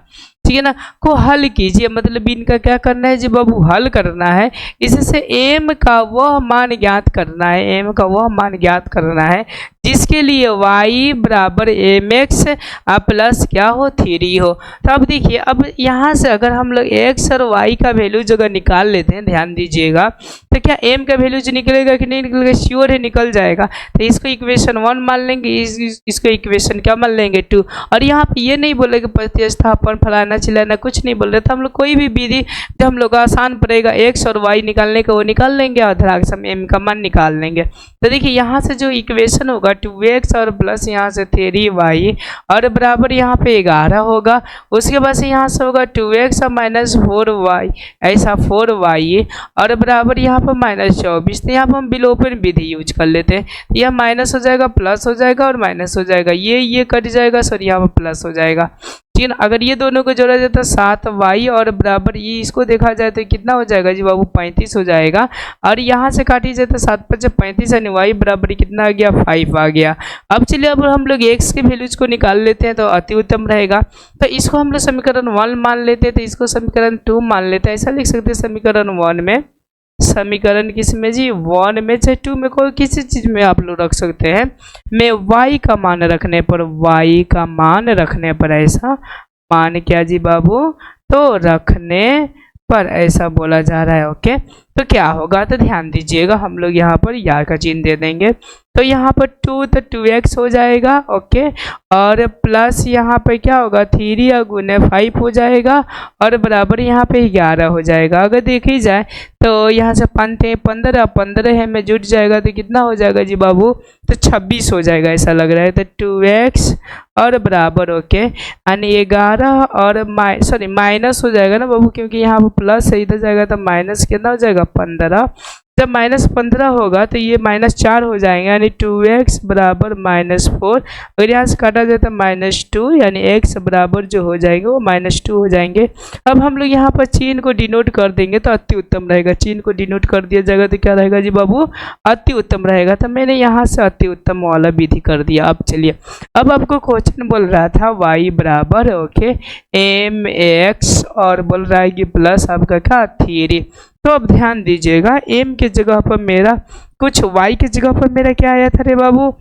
ठीक है ना। को हल कीजिए, मतलब इनका क्या करना है जी बाबू हल करना है, इससे m का वह मान ज्ञात करना है, m का वह मान ज्ञात करना है जिसके लिए y बराबर mx प्लस क्या हो 3 हो। तो अब देखिए अब यहाँ से अगर हम लोग x और y का वैल्यू अगर निकाल लेते हैं, ध्यान दीजिएगा, तो क्या m का वैल्यू जो निकलेगा कि नहीं निकलेगा, श्योर है निकल जाएगा। तो इसको इक्वेशन 1 मान लेंगे, इसको इक्वेशन क्या मान लेंगे 2। और यहाँ पे ये नहीं बोले कि प्रतिस्थापन फलाना चिलाना कुछ नहीं बोल रहे, तो हम लोग कोई भी विधि जो हम लोग आसान पड़ेगा x और y निकालने का वो निकाल लेंगे और धराक में m का मान निकाल लेंगे। तो देखिए यहाँ से जो इक्वेशन होगा 2x और प्लस यहाँ से 3y और बराबर यहाँ पे 11 होगा, उसके बाद से यहाँ से होगा 2x और माइनस 4y ऐसा 4y और बराबर यहाँ पर -24। तो यहाँ पर हम विलोपन विधि यूज कर लेते हैं, यह माइनस हो जाएगा प्लस हो जाएगा और माइनस हो जाएगा, ये कट जाएगा सॉरी यहाँ पर प्लस हो जाएगा, ठीक है। अगर ये दोनों को जोड़ा जाए तो 7y और बराबर ये इसको देखा जाए तो कितना हो जाएगा जी बाबू 35 हो जाएगा और यहाँ से काटी जाए तो 7 × 5 = 35 यानी y बराबर कितना आ गया 5 आ गया। अब चलिए अब हम लोग x के वैल्यूज को निकाल लेते हैं तो अति उत्तम रहेगा। तो इसको हम लोग समीकरण 1 मान लेते हैं, तो इसको समीकरण 2 मान लेते हैं, ऐसा लिख सकते हैं समीकरण 1 में, समीकरण किस में जी 1 में चाहे 2 में कोई किसी चीज में आप लोग रख सकते हैं। में y का मान रखने पर, y का मान रखने पर ऐसा मान क्या जी बाबू तो रखने पर ऐसा बोला जा रहा है ओके। तो क्या होगा तो ध्यान दीजिएगा, हम लोग यहाँ पर या का चिन्ह दे देंगे तो यहाँ पर 2 तो 2x हो जाएगा ओके और प्लस यहाँ पर क्या होगा 3 या गुने 5 हो जाएगा और बराबर यहाँ पे 11 हो जाएगा। अगर देखी जाए तो यहाँ से 15 है में जुट जाएगा तो कितना हो जाएगा जी बाबू तो 26 हो जाएगा ऐसा लग रहा है। तो 2x और बराबर ओके यानी 11 और माइनस हो जाएगा ना बाबू, क्योंकि यहाँ पर प्लस है इधर जाएगा तो माइनस कितना हो जाएगा 15। जब -15 होगा तो ये -4 हो जाएंगे यानी 2x बराबर -4। अगर यहाँ से काटा जाए तो -2 यानी x बराबर जो हो जाएंगे वो -2 हो जाएंगे। अब हम लोग यहाँ पर चिन्ह को डिनोट कर देंगे तो अति उत्तम रहेगा, चिन्ह को डिनोट कर दिया जाएगा तो क्या रहेगा जी बाबू अति उत्तम रहेगा। तो मैंने यहाँ से अति उत्तम वाला विधि कर दिया। अब चलिए अब आपको क्वेश्चन बोल रहा था y बराबर ओके mx और बोल रहा है कि प्लस आपका क्या 3। तो अब ध्यान दीजिएगा, m की जगह पर मेरा कुछ y की जगह पर मेरा क्या आया था रे बाबू,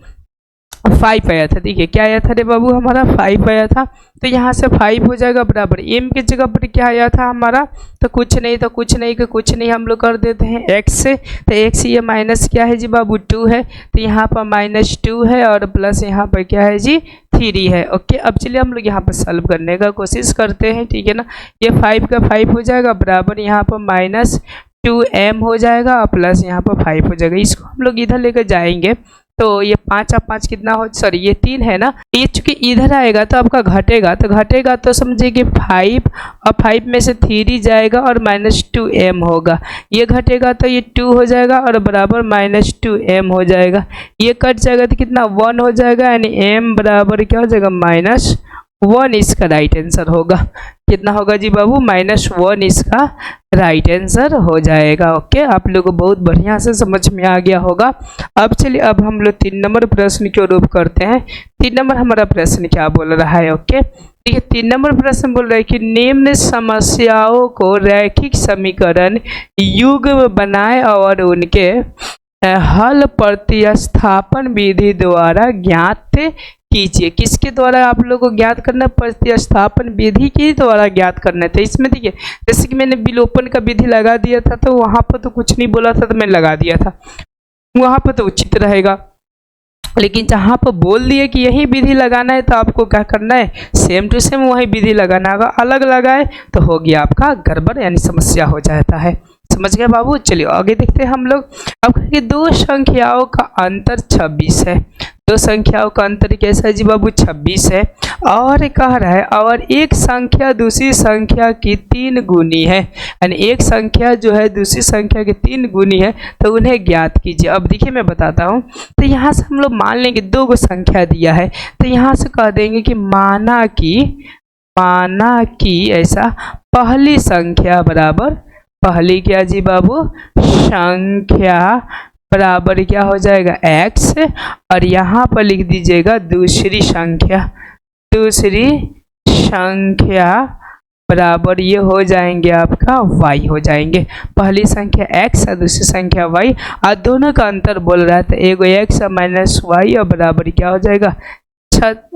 5 आया था। ठीक है, क्या आया था रे बाबू, हमारा 5 आया था। तो यहाँ से 5 हो जाएगा बराबर m की जगह पर क्या आया था हमारा, तो कुछ नहीं, तो कुछ नहीं का कुछ नहीं हम लोग कर देते हैं x से। तो x ये माइनस क्या है जी बाबू, 2 है। तो यहाँ पर -2 है और प्लस यहाँ पर क्या है जी, 3 है। ओके, अब चलिए हम लोग यहाँ पर सॉल्व करने का कोशिश करते हैं। ठीक है ना, ये 5 का 5 हो जाएगा बराबर यहाँ पर -2m हो जाएगा और प्लस यहाँ पर 5 हो जाएगा। इसको हम लोग इधर लेकर जाएंगे तो ये 5 और 5 कितना हो, सॉरी ये 3 है ना, ये चूंकि इधर आएगा तो आपका घटेगा, तो घटेगा तो समझिए कि 5 और 5 में से 3 जाएगा और -2m होगा। ये घटेगा तो ये 2 हो जाएगा और बराबर -2m हो जाएगा। ये कट जाएगा तो कितना 1 हो जाएगा, यानी m बराबर क्या हो जाएगा, -1 इसका राइट आंसर होगा। कितना होगा जी बाबू, -1 इसका राइट आंसर हो जाएगा। ओके, आप लोगों को बहुत बढ़िया से समझ में आ गया होगा। अब चलिए अब हम लोग 3 नंबर प्रश्न की ओर करते हैं। 3 नंबर हमारा प्रश्न क्या बोल रहा है। ओके, ठीक है, 3 नंबर प्रश्न बोल रहा है कि निम्न समस्याओं को रैखिक समीकरण युग्म बनाए और उनके हल प्रतिस्थापन विधि द्वारा ज्ञात कीजिए। किसके द्वारा आप लोग को ज्ञात करना, प्रतिस्थापन विधि के द्वारा ज्ञात करना था। इसमें देखिए, जैसे कि मैंने विलोपन का विधि लगा दिया था, तो वहां पर तो कुछ नहीं बोला था, तो मैं लगा दिया था, वहां पर तो उचित रहेगा। लेकिन जहां पर बोल दिए कि यही विधि लगाना है, तो आपको क्या करना है, सेम टू सेम वही विधि लगाना होगा। अलग लगाए तो हो गया आपका गड़बड़, यानी समस्या हो जाता है। समझ गए बाबू। चलिए आगे देखते हैं हम लोग। अब कहेंगे 2 संख्याओं का अंतर 26 है। 2 संख्याओं का अंतर कैसा है जी बाबू, 26 है। और कह रहा है और एक संख्या दूसरी संख्या की 3 गुनी है, यानी एक संख्या जो है दूसरी संख्या की 3 गुनी है, तो उन्हें ज्ञात कीजिए। अब देखिए मैं बताता हूँ। तो यहाँ से हम लोग मान लेंगे 2 गो संख्या दिया है, तो यहाँ से कह देंगे कि माना कि ऐसा पहली संख्या बराबर, पहली क्या जी बाबू, संख्या बराबर क्या हो जाएगा x, और यहाँ पर लिख दीजिएगा दूसरी संख्या बराबर ये हो जाएंगे आपका y हो जाएंगे। पहली संख्या x और दूसरी संख्या y, और दोनों का अंतर बोल रहा है, तो एगो x और -y और बराबर क्या हो जाएगा,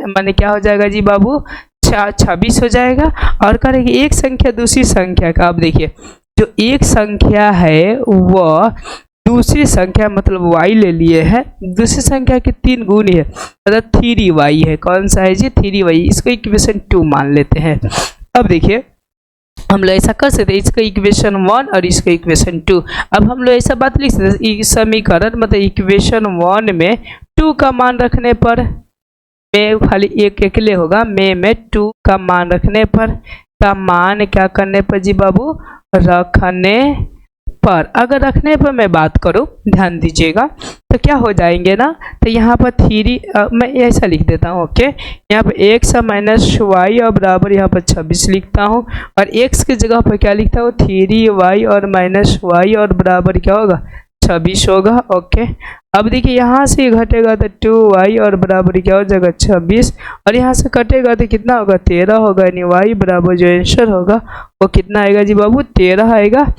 माने क्या हो जाएगा जी बाबू, 26 हो जाएगा। और करेंगे एक संख्या दूसरी संख्या का। अब देखिए, जो एक संख्या है वह दूसरी संख्या मतलब y ले लिए है, दूसरी संख्या की 3 गुनी है, मतलब 3y है। कौन सा है जी, 3y। इसको इक्वेशन 2 मान लेते हैं। अब देखिए हम लोग ऐसा कर सकते हैं, इसका इक्वेशन 1 और इसका इक्वेशन 2। अब हम लोग ऐसा बात लिख सकते हैं, समीकरण मतलब इक्वेशन 1 में 2 का मान रखने पर, में खाली एक अकेले होगा, में 2 का मान रखने पर, का मान क्या करने पर जी बाबू, रखने पर। अगर रखने पर मैं बात करूं, ध्यान दीजिएगा, तो क्या हो जाएंगे ना, तो यहाँ पर 3 मैं ऐसा लिख देता हूँ। ओके, यहाँ पर x -y और बराबर यहाँ पर 26 लिखता हूँ, और x की जगह पर क्या लिखता हूँ, 3y और -y और बराबर क्या होगा, 26 होगा। ओके, अब देखिए यहाँ से घटेगा तो 2y और बराबर क्या हो जाएगा, 26, और यहाँ से कटेगा तो कितना होगा, 13 होगा, यानी y बराबर जो आंसर होगा वो कितना आएगा जी बाबू, 13 आएगा।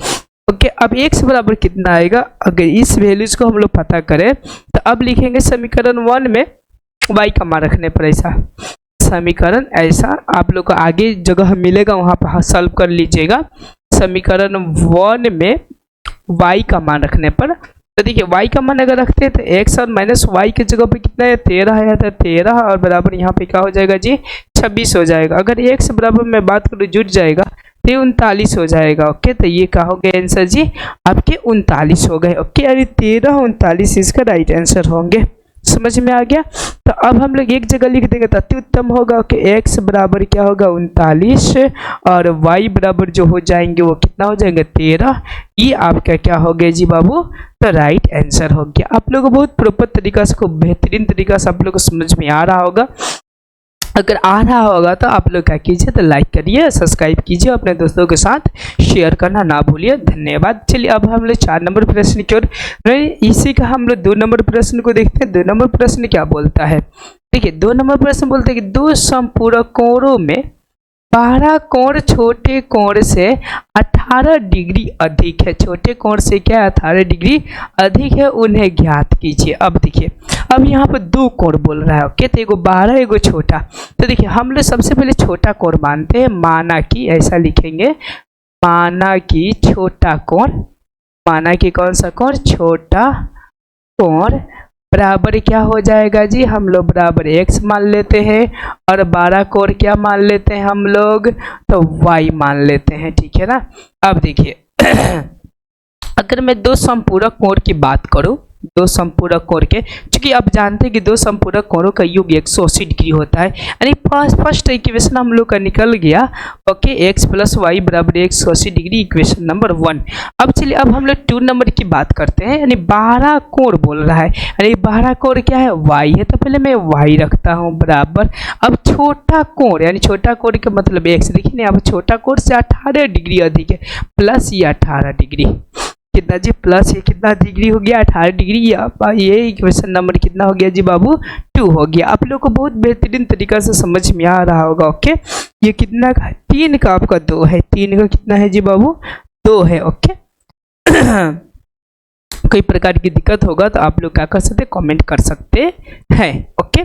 ओके, अब x बराबर कितना आएगा, अगर इस वैल्यूज को हम लोग पता करें तो अब लिखेंगे समीकरण 1 में y का मान रखने पर, ऐसा समीकरण ऐसा आप लोग को आगे जगह मिलेगा, वहाँ पर सॉल्व कर लीजिएगा। समीकरण 1 में y का मान रखने पर, तो देखिए y का मान अगर रखते हैं तो x और -y की जगह पे कितना है, 13 है, तो 13 और बराबर यहाँ पे क्या हो जाएगा जी, 26 हो जाएगा। अगर x बराबर मैं बात करूँ जुट जाएगा तो 39 हो जाएगा। ओके, तो ये क्या हो गया आंसर जी, आपके 39 हो गए। ओके, यानी 13 39 इसका राइट आंसर होंगे। समझ में आ गया। तो अब हम लोग एक जगह लिख देंगे तो अति उत्तम होगा कि x बराबर क्या होगा, 39, और y बराबर जो हो जाएंगे वो कितना हो जाएंगे, 13। ये आपका क्या हो गया जी बाबू, तो राइट आंसर हो गया। आप लोग को बहुत प्रॉपर तरीका से, खूब बेहतरीन तरीका से आप लोग को समझ में आ रहा होगा। अगर आ रहा होगा तो आप लोग क्या कीजिए, तो लाइक करिए, सब्सक्राइब कीजिए, अपने दोस्तों के साथ शेयर करना ना भूलिए। धन्यवाद। चलिए अब हम लोग 4 नंबर प्रश्न की ओर, इसी का हम लोग 2 नंबर प्रश्न को देखते हैं। 2 नंबर प्रश्न क्या बोलता है, देखिए 2 नंबर प्रश्न बोलते हैं कि 2 समपूरकोणों में 12 कोण छोटे कोण से 18 डिग्री अधिक है। छोटे कोण से क्या है, 18 डिग्री अधिक है, उन्हें ज्ञात कीजिए। अब देखिए, अब यहाँ पर दो कोण बोल रहा है। ओके, तो एगो 12 एगो छोटा। तो देखिए हम लोग सबसे पहले छोटा कोण मानते हैं, माना कि ऐसा लिखेंगे, माना कि छोटा कोण, माना कि कौन सा कोण, छोटा कोण बराबर क्या हो जाएगा जी, हम लोग बराबर x मान लेते हैं, और 12 कोण क्या मान लेते हैं हम लोग, तो y मान लेते हैं। ठीक है ना। अब देखिए अगर मैं दो समपूरक कोण की बात करूं, दो समपूरक कोण के, क्योंकि आप जानते हैं कि दो समपूरक कोणों का योग 180 डिग्री होता है, यानी फर्स्ट इक्वेशन हम लोग का निकल गया। ओके, x प्लस वाई बराबर 180 डिग्री, इक्वेशन नंबर 1। अब चलिए अब हम लोग 2 नंबर की बात करते हैं, यानी 12 कोण बोल रहा है, यानी 12 कोण क्या है, y है, तो पहले मैं y रखता हूँ बराबर। अब छोटा कोण, यानी छोटा कोण का मतलब x, देखिए अब छोटा कोण से 18 डिग्री अधिक है, प्लस ये 18 डिग्री, कितना जी, प्लस ये कितना डिग्री हो गया, 18 डिग्री। ये इक्वेशन नंबर कितना हो गया जी बाबू, 2 हो गया। आप लोग को बहुत बेहतरीन तरीका से समझ में आ रहा होगा। ओके, ये कितना का, 3 का आपका 2 है, 3 का कितना है जी बाबू, 2 है। ओके कोई प्रकार की दिक्कत होगा तो आप लोग क्या कर सकते हैं, कमेंट कर सकते हैं। ओके,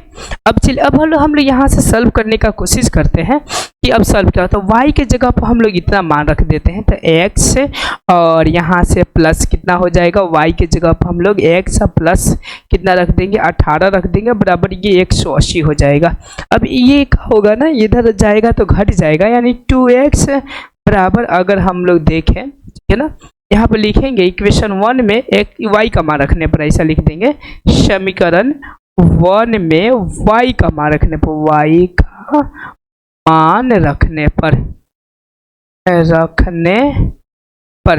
अब चलिए अब हम लोग यहाँ से सॉल्व करने का कोशिश करते हैं कि अब सॉल्व क्या होता है। y के जगह पर हम लोग इतना मान रख देते हैं, तो x और यहाँ से प्लस कितना हो जाएगा, y के जगह पर हम लोग x प्लस कितना रख देंगे, 18 रख देंगे, बराबर ये 180 हो जाएगा। अब ये क्या होगा ना, इधर जाएगा तो घट जाएगा, यानी 2x बराबर, अगर हम लोग देखें, ठीक है ना, यहाँ पर लिखेंगे इक्वेशन 1 में एक y का मान रखने पर, ऐसा लिख देंगे, समीकरण 1 में y का मान रखने पर, y का मान रखने पर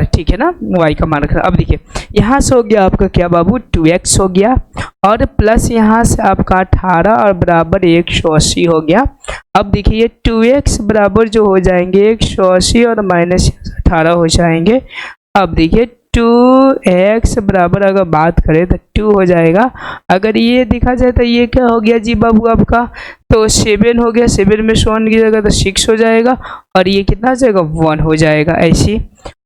ठीक है ना, y का मान रखना। अब देखिए यहाँ से हो गया आपका क्या बाबू, 2x हो गया, और प्लस यहाँ से आपका 18 और बराबर 180 हो गया। अब देखिए 2x बराबर जो हो जाएंगे 180 और माइनस 18 हो जाएंगे। अब देखिए 2x बराबर अगर बात करें तो 2 हो जाएगा, अगर ये देखा जाए तो ये क्या हो गया जी बाबू आपका, तो 7 हो गया, 7 में 1 गिरेगा तो 6 हो जाएगा, और ये कितना हो जाएगा, 1 हो जाएगा ऐसी।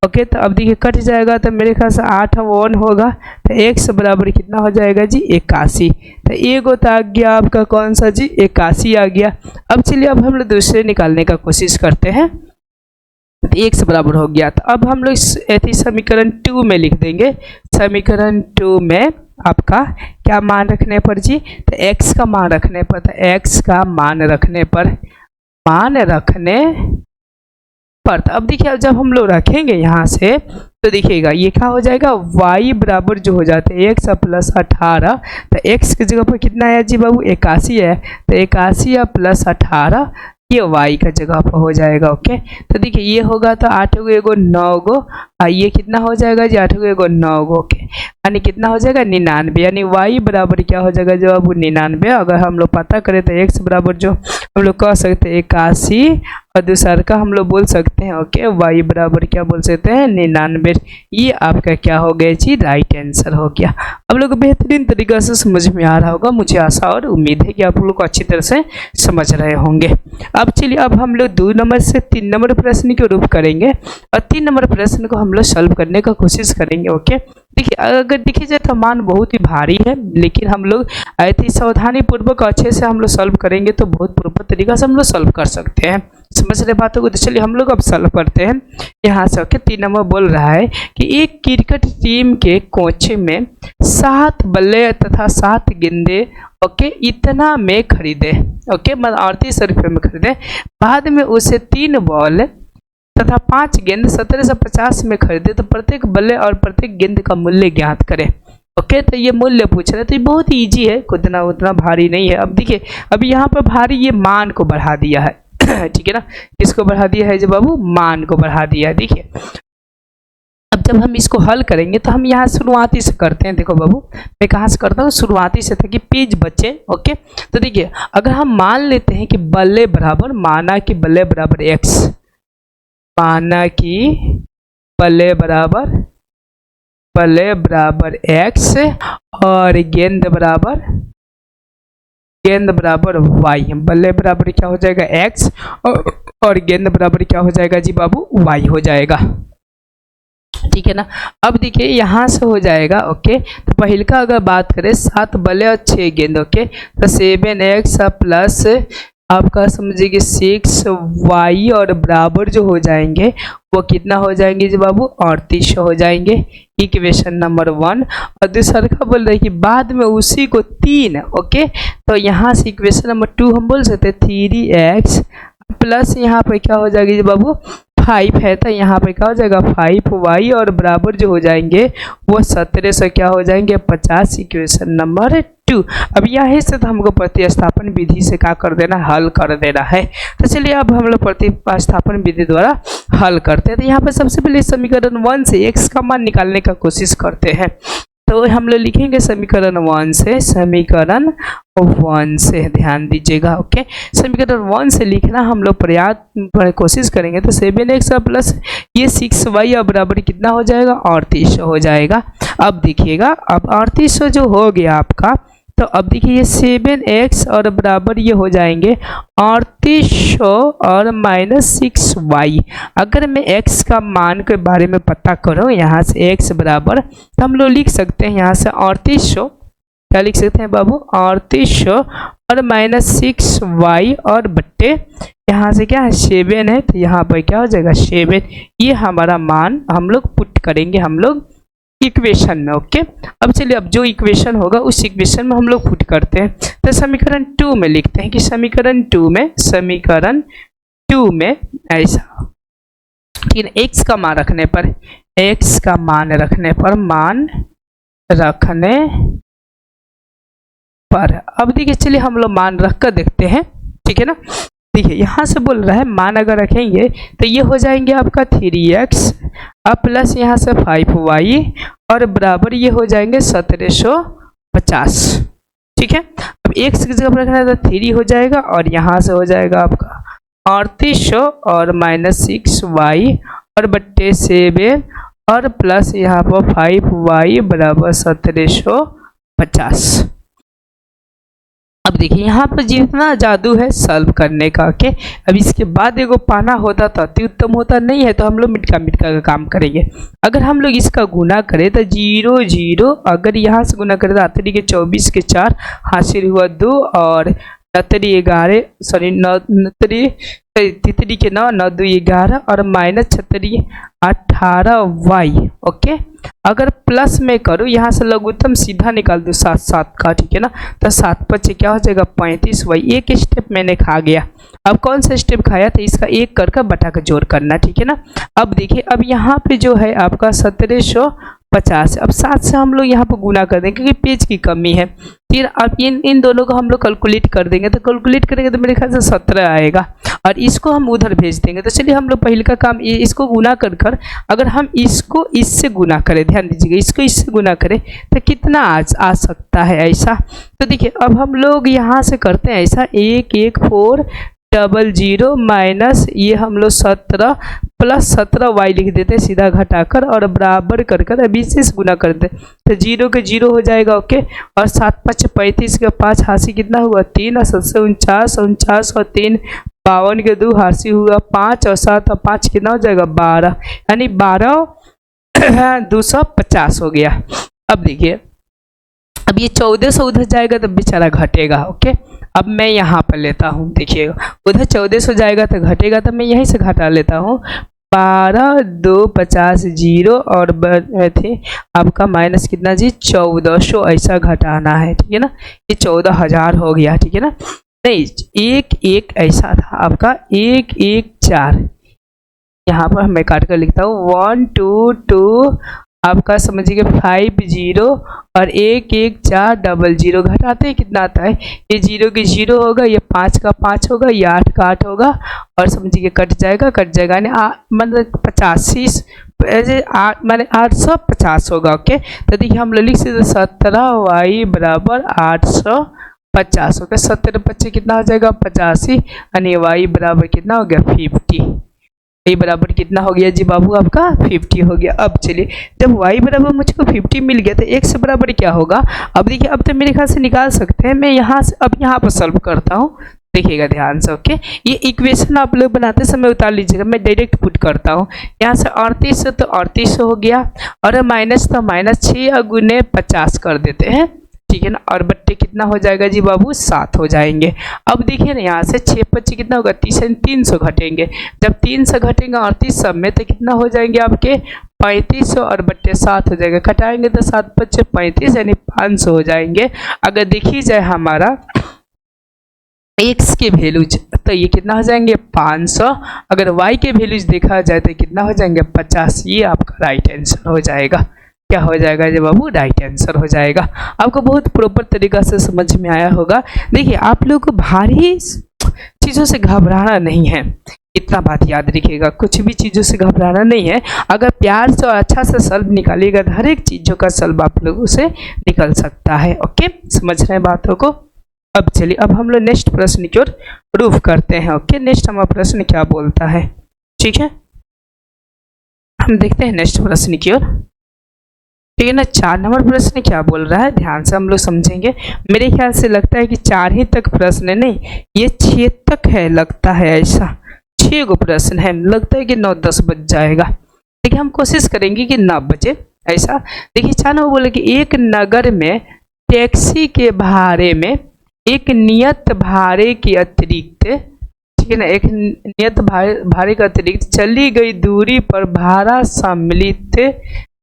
ओके, तो अब देखिए कट जाएगा तो मेरे ख्याल से 8 और 1 होगा, तो x बराबर कितना हो जाएगा जी, 81। तो एगो तो आ गया आपका कौन सा जी, 81 आ गया। अब चलिए अब हम लोग दूसरे निकालने का कोशिश करते हैं, x बराबर हो गया। तो अब हम लोग समीकरण 2 में लिख देंगे, समीकरण 2 में आपका क्या मान रखने पर जी, तो x का मान रखने पर, तो x का मान रखने पर, तो अब देखिए जब हम लोग रखेंगे यहाँ से तो देखिएगा ये क्या हो जाएगा, y बराबर जो हो जाते हैं x प्लस 18, तो x की जगह पर कितना है जी बाबू, 81 है, तो 81 प्लस 18 ये y का जगह पर हो जाएगा। ओके, तो देखिए ये होगा तो 8 गो एगो 9 गो, ये कितना हो जाएगा जी, 8 गो एगो 9 गो। ओके, यानी कितना हो जाएगा 99, यानी y बराबर क्या हो जाएगा जवाब 99। अगर हम लोग पता करें तो x बराबर जो हम लोग कह सकते हैं 81, और दूसरा का हम लोग बोल सकते हैं ओके, y बराबर क्या बोल सकते हैं 99। ये आपका क्या हो गया जी, राइट आंसर हो गया। आप लोग बेहतरीन तरीका से समझ में आ रहा होगा, मुझे आशा और उम्मीद है कि आप लोग को अच्छी तरह से समझ रहे होंगे। अब चलिए अब हम लोग 2 नंबर से 3 नंबर प्रश्न के रूप करेंगे, और 3 नंबर प्रश्न को हम लोग सॉल्व करने का कोशिश करेंगे। ओके, देखिए अगर देखिए जाए तो मान बहुत ही भारी है, लेकिन हम लोग अति सावधानी पूर्वक अच्छे से हम लोग सॉल्व करेंगे तो बहुत प्रॉपर तरीका से हम लोग सॉल्व कर सकते हैं। समझ रहे बातों को, तो चलिए हम लोग अब सॉल्व करते हैं। यहाँ से ओके, 3 नंबर बोल रहा है कि एक क्रिकेट टीम के कोच में 7 बल्ले तथा 7 गेंदे ओके इतना में खरीदे, ओके मतलब 38 रुपये में खरीदे। बाद में उसे 3 बॉल तथा 5 गेंद 1750 में खरीदे, तो प्रत्येक बल्ले और प्रत्येक गेंद का मूल्य ज्ञात करें। ओके, तो ये मूल्य पूछ रहे हैं, तो ये बहुत ही ईजी है, उतना भारी नहीं है। अब देखिए अभी यहाँ पर भारी ये मान को बढ़ा दिया है ठीक है ना, किसको बढ़ा दिया है जो बाबू, मान को बढ़ा दिया है। देखिए अब जब हम इसको हल करेंगे तो हम यहाँ शुरुआती से करते हैं। देखो बाबू मैं कहाँ से करता हूँ, शुरुआती से ताकि पेज बचे। ओके, तो देखिए अगर हम मान लेते हैं कि बल्ले बराबर, माना कि बल्ले बराबर x, माना कि बल्ले बराबर x और गेंद बराबर गेंद बराबर वाई, बल्ले बराबर क्या हो जाएगा एक्स और गेंद बराबर क्या हो जाएगा जी बाबू वाई हो जाएगा, ठीक है ना। अब देखिए यहाँ से हो जाएगा ओके। तो पहले का अगर बात करें 7 बल्ले और 6 गेंद ओके, तो 7x प्लस आपका समझिए 6y और बराबर जो हो जाएंगे वो कितना हो जाएंगे जी बाबू 38 हो जाएंगे, इक्वेशन नंबर 1। और दूसरा का बोल रहे हैं कि बाद में उसी को 3 ओके, तो यहाँ से इक्वेशन नंबर 2 हम बोल सकते हैं 3x प्लस यहाँ पे क्या हो जाएगी जी बाबू 5 है, तो यहाँ पे क्या हो जाएगा 5y और बराबर जो हो जाएंगे वो 17 से क्या हो जाएंगे 50, इक्वेशन नंबर 2। अब यहाँ से तो हमको प्रतिस्थापन विधि से क्या कर देना हल कर देना है। तो चलिए अब हम लोग प्रतिस्थापन विधि द्वारा हल करते हैं। तो यहाँ पर सबसे पहले समीकरण 1 से x का मान निकालने का कोशिश करते हैं। तो हम लोग लिखेंगे समीकरण 1 से, समीकरण 1 से ध्यान दीजिएगा ओके। समीकरण 1 से लिखना हम लोग प्रयास कोशिश करेंगे। तो 7x प्लस ये 6y और बराबर कितना हो जाएगा 38 हो जाएगा। अब देखिएगा अब 38 जो हो गया आपका, तो अब देखिए ये 7x और बराबर ये हो जाएंगे 3800 और माइनस 6y। अगर मैं x का मान के बारे में पता करूँ यहाँ से x बराबर, तो हम लोग लिख सकते हैं यहाँ से 3800 क्या लिख सकते हैं बाबू 3800 और माइनस 6y और बट्टे यहाँ से क्या है 7 है, तो यहाँ पर क्या हो जाएगा 7। ये हमारा मान हम लोग पुट करेंगे हम लोग इक्वेशन में ओके। अब चलिए अब जो इक्वेशन होगा उस इक्वेशन में हम लोग पुट करते हैं। तो समीकरण 2 में लिखते हैं कि समीकरण 2 में ऐसा ठीक है, x का मान रखने पर अब देखिए चलिए हम लोग मान रख कर देखते हैं, ठीक है ना। देखिए यहाँ से बोल रहा है मान अगर रखेंगे तो ये हो जाएंगे आपका 3x अब प्लस यहाँ से 5y और बराबर ये हो जाएंगे 1750, ठीक है। अब x की जगह पर रखना है तो 3 हो जाएगा और यहाँ से हो जाएगा आपका 3800 और माइनस 6y और बट्टे 7 और प्लस यहाँ पर 5y बराबर 1750। अब देखिए यहाँ पर जितना जादू है सॉल्व करने का के, अब इसके बाद एगो पाना होता तो अति उत्तम होता, नहीं है तो हम लोग मिटका का काम करेंगे। अगर हम लोग इसका गुना करें तो 0 0, अगर यहाँ से गुना करें तो आतरी के 24 के 4 हासिल हुआ 2 और नतरी 11 सॉरी नतरी तितरी के 9 9 2 11 और माइनस 36 18y ओके। अगर प्लस में करूँ यहाँ से लघुत्तम सीधा निकाल दूँ 7 7 का, ठीक है ना। तो 7 5 क्या हो जाएगा 35y। एक स्टेप मैंने खा गया, अब कौन सा स्टेप खाया तो इसका एक करके बटा का जोड़ करना, ठीक है ना। अब देखिए अब यहाँ पे जो है आपका 1750, अब 7 से हम लोग यहाँ पर गुना कर देंगे क्योंकि पेज की कमी है। फिर अब इन दोनों को हम लोग कैलकुलेट कर देंगे, तो कैलकुलेट करेंगे तो मेरे ख्याल से 17 आएगा और इसको हम उधर भेज देंगे। तो चलिए हम लोग पहले का काम इसको गुना कर अगर हम इसको इससे गुना करें, ध्यान दीजिएगा इसको इससे गुना करें तो कितना आ सकता है ऐसा। तो देखिए अब हम लोग यहाँ से करते हैं ऐसा 11400 माइनस ये हम लोग 17 प्लस 17y लिख देते हैं सीधा घटाकर और बराबर कर अभी से गुना कर देते तो 0 के 0 हो जाएगा ओके। और 7 5 35 का 5 हासी कितना हुआ 3 और 7 49 49 और 3 52 के 2 हासी हुआ 5 और 7 और 5 कितना हो जाएगा 12, यानी 12 250 हो गया। अब देखिए अब ये 1400 उधर जाएगा तो बेचारा घटेगा ओके। अब मैं यहाँ पर लेता हूँ, देखिएगा उधर 1400 जाएगा तो घटेगा, तो मैं यहीं से घटा लेता हूँ 12 2 50 0 और थे आपका माइनस कितना जी 1400 ऐसा घटाना है, ठीक है ना। ये 14000 हो गया, ठीक है ना। नहीं 1 1 ऐसा था आपका 1 1 4, यहाँ पर मैं काट कर लिखता हूँ 1 2 2 आपका समझिए 5 0 और 1 1 4 00 घटाते हैं कितना आता है, ये 0 के 0 होगा, ये 5 का 5 होगा, ये 8 का 8 होगा और समझिए कट जाएगा यानी मतलब 85 मैंने 850 होगा ओके। तो देखिए हम लोग लिख सकते 17y बराबर 850 होगा। 17 25 कितना हो जाएगा 85 यानी y बराबर कितना हो गया 50। y बराबर कितना हो गया जी बाबू आपका 50 हो गया। अब चलिए जब y बराबर मुझको 50 मिल गया तो x बराबर क्या होगा। अब देखिए अब तो मेरे ख्याल से निकाल सकते हैं। मैं यहाँ से अब यहाँ पर सॉल्व करता हूँ, देखिएगा ध्यान से। ओके, ये इक्वेशन आप लोग बनाते समय उतार लीजिएगा, मैं डायरेक्ट पुट करता हूँ। यहाँ से 38 तो 38 हो गया, और माइनस तो माइनस 6 गुने 50 कर देते हैं, ठीक है ना। और बट्टे कितना हो जाएगा जी बाबू 7 हो जाएंगे। अब देखिए ना यहाँ से 6 25 कितना होगा 300 घटेंगे। जब 300 घटेंगे 38 में तो कितना हो जाएंगे आपके 3500 और बट्टे 7 हो जाएगा। घटाएंगे तो 7 25 35 यानी 500 हो जाएंगे। अगर देखी जाए हमारा x के वैल्यूज तो ये कितना हो जाएंगे 500, अगर y के वैल्यूज देखा जाए तो कितना हो जाएंगे 50। ये आपका राइट आंसर हो जाएगा। क्या हो जाएगा जी बाबू, राइट आंसर हो जाएगा। आपको बहुत प्रॉपर तरीका से समझ में आया होगा। देखिए आप लोग को भारी चीज़ों से घबराना नहीं है, इतना बात याद रखिएगा। कुछ भी चीज़ों से घबराना नहीं है। अगर प्यार से और अच्छा से सल्व निकालिएगा तो हर एक चीज़ों का सल्व आप लोगों से निकल सकता है। ओके, समझ रहे हैं बातों को। अब चलिए अब हम लोग नेक्स्ट प्रश्न की ओर रूफ करते हैं। ओके, नेक्स्ट हमारा प्रश्न क्या बोलता है, ठीक है, हम देखते हैं नेक्स्ट प्रश्न की ओर, ठीक है ना। 4 नंबर प्रश्न क्या बोल रहा है, ध्यान से हम लोग समझेंगे। मेरे ख्याल से लगता है कि 4 ही तक प्रश्न नहीं, ये 6 तक है, लगता है ऐसा 6 गो प्रश्न है। लगता है कि 9-10 बज जाएगा। देखिए हम कोशिश करेंगे कि 9 बजे ऐसा। देखिए 4 नंबर बोले कि एक नगर में टैक्सी के भाड़े में एक नियत भाड़े के अतिरिक्त, ठीक है ना, एक नियत भाड़े के अतिरिक्त चली गई दूरी पर भाड़ा सम्मिलित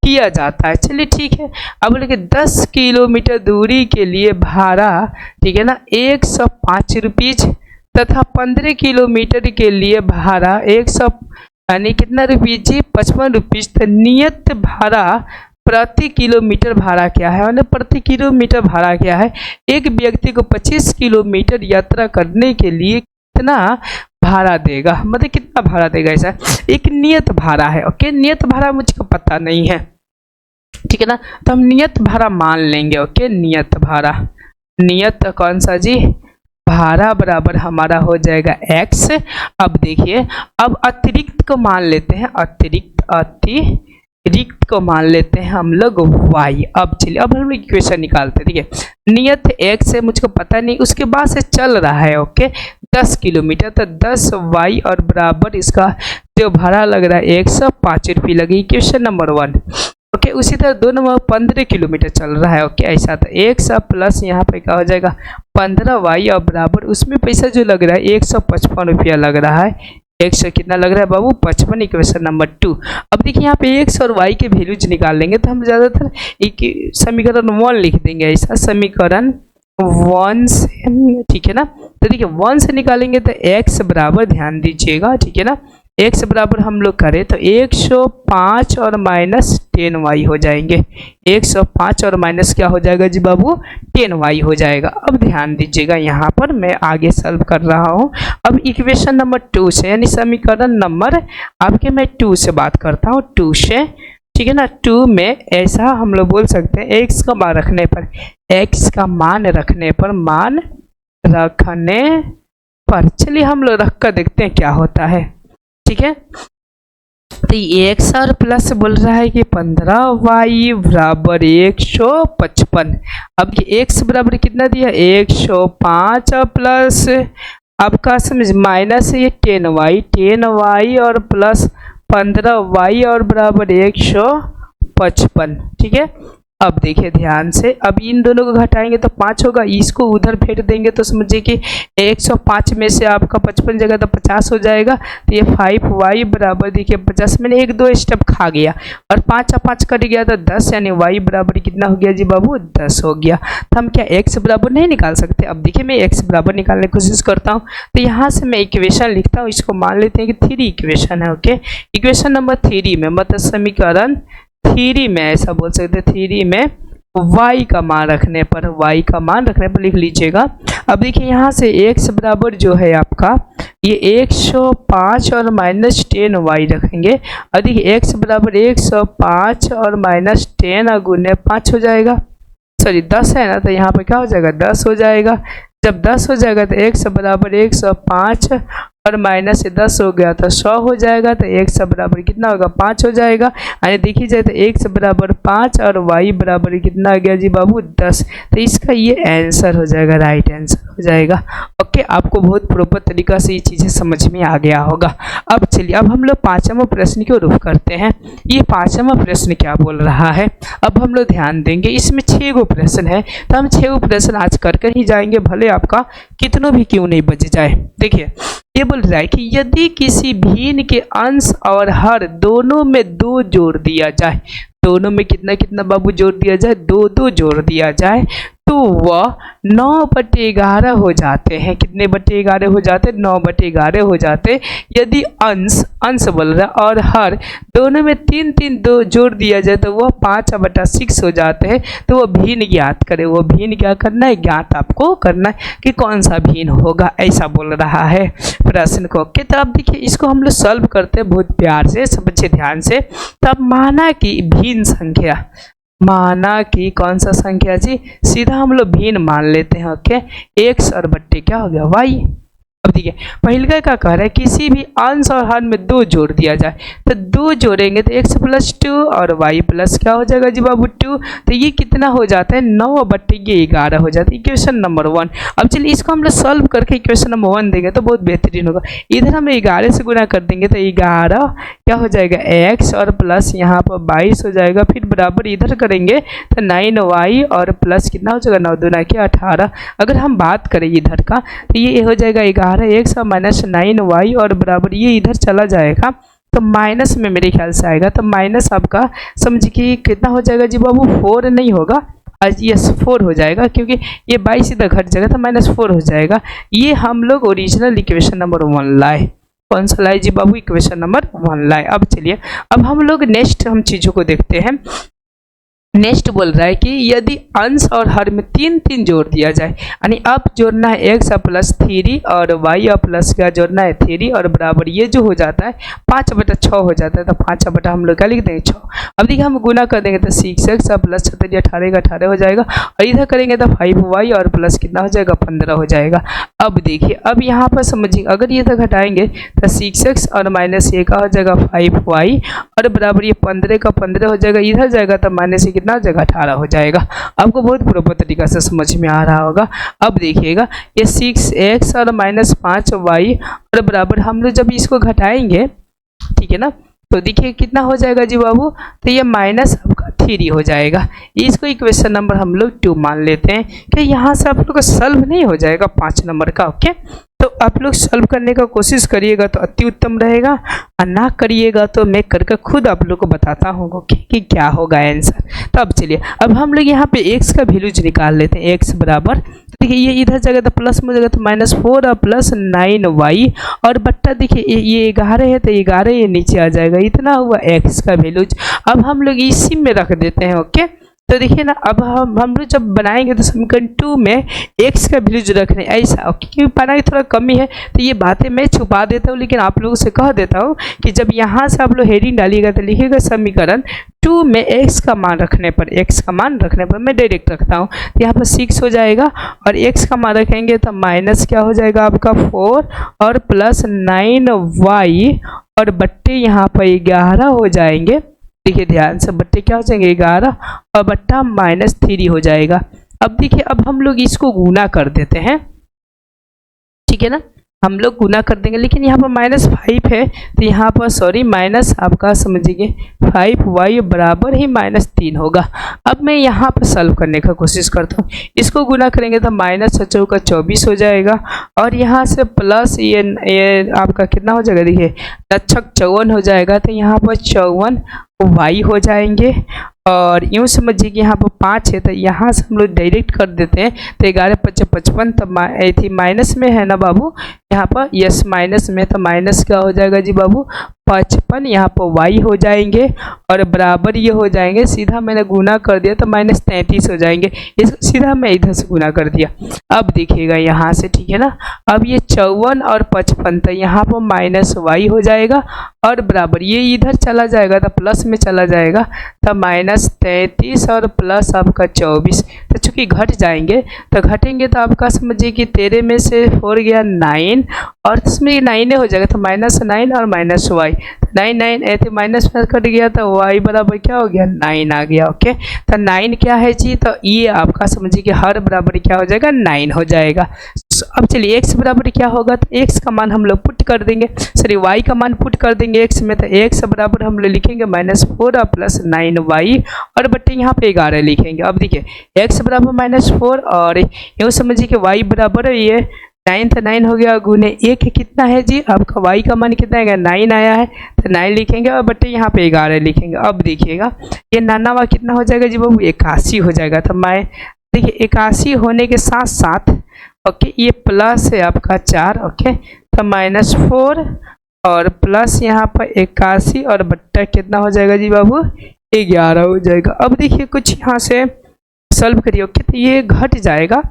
किया जाता है। चलिए ठीक है। अब बोले कि 10 किलोमीटर दूरी के लिए भाड़ा, ठीक है ना, 105 रुपीज तथा 15 किलोमीटर के लिए भाड़ा 100 यानी कितना रुपीज जी 55 रुपीज। तो नियत भाड़ा प्रति किलोमीटर भाड़ा क्या है, मतलब प्रति किलोमीटर भाड़ा क्या है। एक व्यक्ति को 25 किलोमीटर यात्रा करने के लिए कितना भाड़ा देगा, मतलब कितना भाड़ा देगा, ऐसा एक नियत भाड़ा है। ओके, नियत भाड़ा मुझको पता नहीं है, ठीक है ना, तो हम नियत भाड़ा मान लेंगे। ओके, नियत भाड़ा, नियत कौन सा जी, भाड़ा बराबर हमारा हो जाएगा x। अब देखिए अब अतिरिक्त को मान लेते हैं, अतिरिक्त को मान लेते हैं हम लोग y। अब चलिए अब हम लोग इक्वेशन निकालते हैं। देखिए नियत x है, मुझको पता नहीं, उसके बाद से चल रहा है। ओके, 10 किलोमीटर तो 10y और बराबर इसका जो भाड़ा लग रहा है 105 रुपये लगी। Equation number 1। ओके, उसी तरह 2 नंबर 15 किलोमीटर चल रहा है। ओके, ऐसा तो 100 प्लस यहाँ पे क्या हो जाएगा 15y और बराबर उसमें पैसा जो लग रहा है 155 रुपया लग रहा है। 100 कितना लग रहा है बाबू 55। Equation number 2। अब देखिए यहाँ पे x और y के वैल्यूज निकाल लेंगे तो हम ज़्यादातर एक समीकरण 1 लिख देंगे, ऐसा समीकरण 1 से, ठीक है ना। तो देखिए 1 से निकालेंगे तो x बराबर, ध्यान दीजिएगा, ठीक है ना, x बराबर हम लोग करें तो 105 और माइनस 10y हो जाएंगे। 105 और माइनस क्या हो जाएगा जी बाबू 10y हो जाएगा। अब ध्यान दीजिएगा यहाँ पर मैं आगे सॉल्व कर रहा हूँ। अब इक्वेशन नंबर 2 से, यानी समीकरण नंबर आपके मैं 2 से बात करता हूँ, 2 से, ठीक है ना। 2 में ऐसा हम लोग बोल सकते हैं x का मान रखने पर, x का मान रखने पर चलिए हम लोग रख कर देखते हैं क्या होता है, ठीक है। तो ये x और प्लस बोल रहा है कि 15y बराबर 155। अब ये x बराबर कितना दिया 105 प्लस आपका समझ माइनस ये 10y और प्लस 15y और बराबर 155, ठीक है। अब देखिए ध्यान से, अब इन दोनों को घटाएंगे तो 5 होगा, इसको उधर फेंक देंगे तो समझिए कि 105 में से आपका 55 जगह तो 50 हो जाएगा। तो ये 5y बराबर देखिए 50, मैंने 1-2 स्टेप खा गया और 5 और 5 कट गया तो 10, यानी y बराबर कितना हो गया जी बाबू 10 हो गया। तो हम क्या x बराबर नहीं निकाल सकते। अब देखिए मैं x बराबर निकालने की कोशिश करता हूँ, तो यहाँ से मैं इक्वेशन लिखता हूँ, इसको मान लेते हैं कि 3 इक्वेशन है। ओके, इक्वेशन नंबर 3 में मतलब समीकरण 3 में ऐसा बोल सकते हैं, 3 में y का मान रखने पर, लिख लीजिएगा। अब देखिए यहाँ से x बराबर जो है आपका ये 105 और माइनस 10y रखेंगे, और देखिए x बराबर 105 और माइनस 10 गुने 5 हो जाएगा, सॉरी 10 है ना, तो यहाँ पर क्या हो जाएगा 10 हो जाएगा। जब 10 हो जाएगा तो x बराबर 105 और माइनस से 10 हो गया तो 100 हो जाएगा। तो x बराबर कितना होगा 5 हो जाएगा। यानी देखी जाए तो x बराबर 5 और y बराबर कितना आ गया जी बाबू 10। तो इसका ये आंसर हो जाएगा, राइट आंसर हो जाएगा। ओके, आपको बहुत प्रॉपर तरीका से ये चीज़ें समझ में आ गया होगा। अब चलिए, अब हम लोग 5वां प्रश्न की ओर रुख करते हैं। ये 5वां प्रश्न क्या बोल रहा है, अब हम लोग ध्यान देंगे। इसमें 6 गो प्रश्न है, तो हम 6 गो प्रश्न आज कर ही जाएंगे, भले आपका कितनों भी क्यों नहीं बच जाए। देखिए, ये बोल रहा है कि यदि किसी भिन्न के अंश और हर दोनों में 2 जोड़ दिया जाए, दोनों में कितना कितना बाबू जोड़ दिया जाए, 2 जोड़ दिया जाए, तो वह 9/11 हो जाते हैं। कितने बटे 11 हो जाते हैं, 9/11 हो जाते। यदि अंश बोल रहा है और हर दोनों में 3 2 जोड़ दिया जाए तो वह 5/6 हो जाते हैं। तो वह भिन्न ज्ञात करे। वो भिन्न क्या करना है, ज्ञात आपको करना है कि कौन सा भिन्न होगा, ऐसा बोल रहा है प्रश्न को। ओके, तो अब देखिए, इसको हम लोग सॉल्व करते हैं बहुत प्यार से, सब अच्छे ध्यान से। तब माना कि भिन्न संख्या, माना कि कौन सा संख्या जी, सीधा हम लोग भिन्न मान लेते हैं। ओके, x और बट्टे क्या हो गया y। अब देखिए, पहले का कह रहा है किसी भी अंश और हर में 2 जोड़ दिया जाए, तो 2 जोड़ेंगे तो x + 2 और y प्लस क्या हो जाएगा जी बाबू 2। तो ये कितना हो जाता है, 9/11 हो जाता है। Equation number 1। अब चलिए, इसको हम लोग सॉल्व करके इक्वेशन नंबर 1 देंगे तो बहुत बेहतरीन होगा। इधर हम 11 से गुना कर देंगे तो 11 क्या हो जाएगा x और प्लस यहाँ पर 22 हो जाएगा। फिर बराबर इधर करेंगे तो 9y और प्लस कितना हो जाएगा, 9 दूना क्या 18। अगर हम बात करें इधर का तो ये हो जाएगा 11x और माइनस 9y और बराबर ये इधर चला जाएगा तो माइनस में मेरे ख्याल से आएगा। तो माइनस आपका समझ कि कितना हो जाएगा जी बाबू, 4 नहीं होगा, यस 4 हो जाएगा, क्योंकि ये 22 इधर घट जाएगा तो -4 हो जाएगा। ये हम लोग ओरिजिनल इक्वेशन नंबर 1 लाए। कौन सा लाए जी बाबू, इक्वेशन नंबर 1 लाए। अब चलिए, अब हम लोग नेक्स्ट हम चीज़ों को देखते हैं। नेक्स्ट बोल रहा है कि यदि अंश और हर में 3 जोड़ दिया जाए, यानी अब जोड़ना है x + 3 और y प्लस क्या जोड़ना है 3 और बराबर ये जो हो जाता है 5/6 हो जाता है। तो 5 हम लोग क्या लिख देंगे 6। अब देखिए, हम गुना कर देंगे तो 6x प्लस 36 18 का 18 हो जाएगा और इधर करेंगे तो 5y और प्लस कितना हो जाएगा 15 हो जाएगा। अब देखिए, अब यहाँ पर समझिए, अगर ये इधर घटाएंगे तो 6x और माइनस ये का हो जाएगा 5y और बराबर ये 15 का 15 हो जाएगा। इधर जाएगा तो माइनस कितना जगह 18 हो जाएगा। आपको बहुत प्रॉपर तरीका से समझ में आ रहा होगा। अब देखिएगा, ये 6x और -5y और बराबर हम लोग जब इसको घटाएंगे, ठीक है ना, तो देखिए कितना हो जाएगा जी बाबू, तो ये माइनस आपका 3 हो जाएगा। इसको इक्वेशन नंबर हम लोग 2 मान लेते हैं कि यहाँ से आप लोग का सॉल्व नहीं हो जाएगा 5 नंबर का। ओके, तो आप लोग सॉल्व करने का कोशिश करिएगा तो अति उत्तम रहेगा, और ना करिएगा तो मैं करके खुद आप लोग को बताता हूँ कि क्या होगा आंसर। तो अब चलिए, अब हम लोग यहाँ पे x का वैल्यूज निकाल लेते हैं। x बराबर, देखिए ये इधर जगह तो प्लस में जगह तो -4 और प्लस 9y और बट्टा देखिए ये 11 है तो 11 ये नीचे आ जाएगा। इतना हुआ x का वैल्यूज। अब हम लोग इसी में रख देते हैं। ओके, तो देखिए ना, अब हम लोग जब बनाएंगे तो समीकरण 2 में x का वैल्यूज रखने ऐसा, क्योंकि पाना की थोड़ा कमी है तो ये बातें मैं छुपा देता हूँ, लेकिन आप लोगों से कह देता हूँ कि जब यहाँ से आप लोग हेडिंग डालिएगा तो लिखिएगा समीकरण 2 में x का मान रखने पर मैं डायरेक्ट रखता हूँ। तो यहाँ पर 6 हो जाएगा और x का मान रखेंगे तो माइनस क्या हो जाएगा आपका 4 और प्लस 9y और बट्टे यहाँ पर 11 हो जाएंगे। देखिए ध्यान से, बट्टे क्या हो जाएंगे 11 और बट्टा -3 हो जाएगा। अब देखिए, अब हम लोग इसको गुना कर देते हैं, ठीक है ना, हम लोग गुना कर देंगे, लेकिन यहाँ पर -5 है तो यहाँ पर सॉरी माइनस आपका समझिए 5y बराबर ही -3 होगा। अब मैं यहाँ पर सॉल्व करने का कोशिश करता हूँ। इसको गुना करेंगे तो -24 हो जाएगा और यहाँ से प्लस ये आपका कितना हो जाएगा, देखिए 54 हो जाएगा। तो यहाँ पर 54y हो जाएंगे और यूँ समझिए कि यहाँ पर 5 है तो यहाँ से हम लोग डायरेक्ट कर देते हैं। तो 11 × 5 = 55, तब थी माइनस में है ना बाबू, यहाँ पर यस माइनस में, तो माइनस क्या हो जाएगा जी बाबू 55, यहाँ पर y हो जाएंगे और बराबर ये हो जाएंगे। सीधा मैंने गुना कर दिया तो -33 हो जाएंगे। इसको सीधा मैं इधर से गुना कर दिया। अब देखिएगा यहाँ से, ठीक है ना, अब ये 54 और 55 तो यहाँ पर -y हो जाएगा और बराबर ये इधर चला जाएगा तो प्लस में चला जाएगा तो -33 और प्लस आपका 24। तो चूंकि घट जाएंगे तो घटेंगे तो आपका समझिए कि 13 में से 4 गया 9 और इसमें 9 हो जाएगा तो -9 और -y 9 ऐसे माइनस में कट गया तो y बराबर क्या हो गया 9 आ गया। ओके तो 9 क्या है जी, तो ये आपका समझिए कि हर बराबर क्या हो जाएगा 9 हो जाएगा। अब चलिए x बराबर क्या होगा, तो x का मान हम लोग पुट कर देंगे, सॉरी y का मान पुट कर देंगे x में, तो x बराबर हम लोग लिखेंगे -4 और प्लस 9y और बट्टे यहाँ पे 11 लिखेंगे। अब देखिए x बराबर -4 और यूँ समझिए कि y बराबर है ये 9 तो 9 हो गया गुने 1 कितना है जी, आपका y का मान कितना है 9 आया है तो 9 लिखेंगे और बट्टे यहाँ पे 11 लिखेंगे। अब देखिएगा ये 99 कितना हो जाएगा जी बाबू 81 हो जाएगा। तो मैं देखिए 81 होने के साथ साथ ओके ये प्लस है आपका 4 ओके तो -4 और प्लस यहाँ पर 81 और बट्टा कितना हो जाएगा जी बाबू 11 हो जाएगा। अब देखिए कुछ यहाँ से सॉल्व करिए ओके तो ये घट जाएगा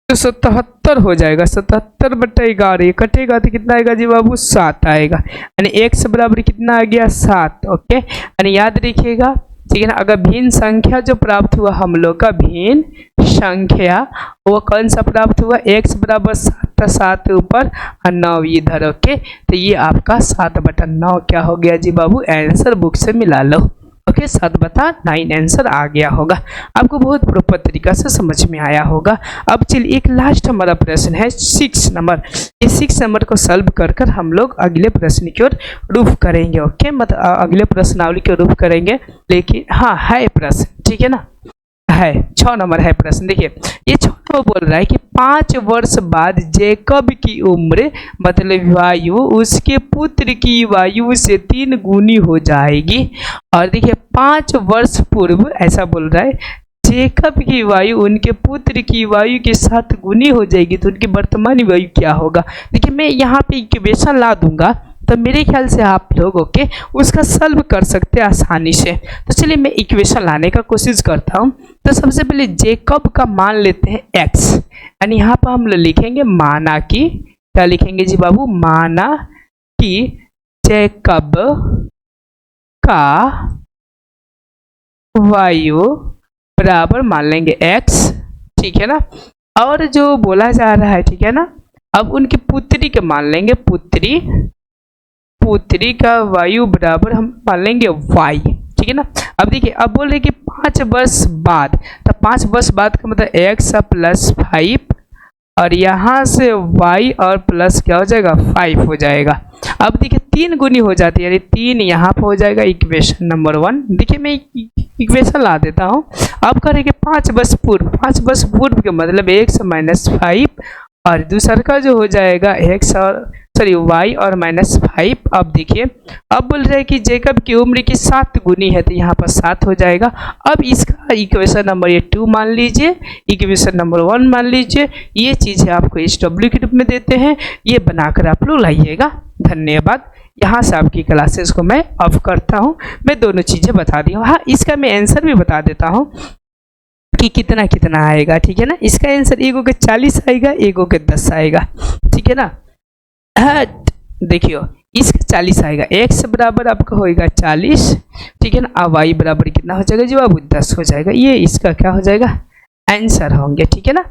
तो 77 हो जाएगा, 77 बट्टा 11 ये कटेगा तो कितना आएगा जी बाबू 7 आएगा, यानी x बराबर कितना आ गया 7। ओके यानी याद रखिएगा ठीक है ना, अगर भिन्न संख्या जो प्राप्त हुआ हम लोग का भिन्न संख्या वो कौन सा प्राप्त हुआ x बराबर 7, 7 ऊपर और 9 इधर। ओके तो ये आपका 7/9 क्या हो गया जी बाबू, आंसर बुक से मिला लो। ओके 7/9 आंसर आ गया होगा, आपको बहुत प्रॉपर तरीका से समझ में आया होगा। अब चलिए एक लास्ट हमारा प्रश्न है 6 नंबर, इस 6 नंबर को सॉल्व कर कर हम लोग अगले प्रश्न की ओर रुख करेंगे। ओके मतलब अगले प्रश्नावली की ओर रुख करेंगे, लेकिन हाँ है प्रश्न ठीक है ना, है 6 नंबर है प्रश्न। देखिए ये 6 नंबर बोल रहा है कि 5 वर्ष बाद जैकब की उम्र मतलब वायु उसके पुत्र की वायु से 3 गुनी हो जाएगी। और देखिए 5 वर्ष पूर्व ऐसा बोल रहा है जैकब की वायु उनके पुत्र की वायु के 7 गुनी हो जाएगी, तो उनकी वर्तमान वायु क्या होगा। देखिए मैं यहाँ पे इक्वेशन ला दूंगा तो मेरे ख्याल से आप लोग ओके उसका सॉल्व कर सकते हैं आसानी से। तो चलिए मैं इक्वेशन लाने का कोशिश करता हूँ। तो सबसे पहले जैकब का मान लेते हैं x, यानी यहाँ पर हम लोग लिखेंगे माना कि क्या लिखेंगे जी बाबू, माना कि जैकब का वायु बराबर मान लेंगे x ठीक है ना, और जो बोला जा रहा है ठीक है ना, अब उनकी पुत्री के मान लेंगे, पुत्री का वायु बराबर हम मान लेंगे y ठीक है ना। अब देखिए अब बोल रहे कि 5 वर्ष बाद, तो 5 वर्ष बाद का मतलब x प्लस 5 और यहाँ से y और प्लस क्या हो जाएगा 5 हो जाएगा। अब देखिए 3 गुनी हो जाती है, यानी 3 यहाँ पर हो जाएगा इक्वेशन नंबर 1। देखिए मैं इक्वेशन ला देता हूँ। अब करेंगे 5 वर्ष पूर्व, 5 वर्ष पूर्व के मतलब x माइनस 5 और दूसरा का जो हो जाएगा x और सॉरी y और -5। अब देखिए अब बोल रहे हैं कि जैकब की उम्र की 7 गुनी है, तो यहाँ पर 7 हो जाएगा। अब इसका इक्वेशन नंबर 2 मान लीजिए, इक्वेशन नंबर 1 मान लीजिए, ये चीज़ें आपको SW के रूप में देते हैं, ये बनाकर आप लोग लाइएगा। धन्यवाद। यहाँ से आपकी क्लासेस को मैं ऑफ करता हूँ, मैं दोनों चीज़ें बता दी हूँ। हाँ इसका मैं आंसर भी बता देता हूँ कि कितना कितना आएगा ठीक है ना। इसका आंसर एगो के 40 आएगा, एगो के 10 आएगा ठीक है ना। देखियो इसका 40 आएगा, x बराबर आपका होएगा 40 ठीक है ना, अब y बराबर कितना हो जाएगा जी बाबू 10 हो जाएगा। ये इसका क्या हो जाएगा आंसर होंगे ठीक है ना।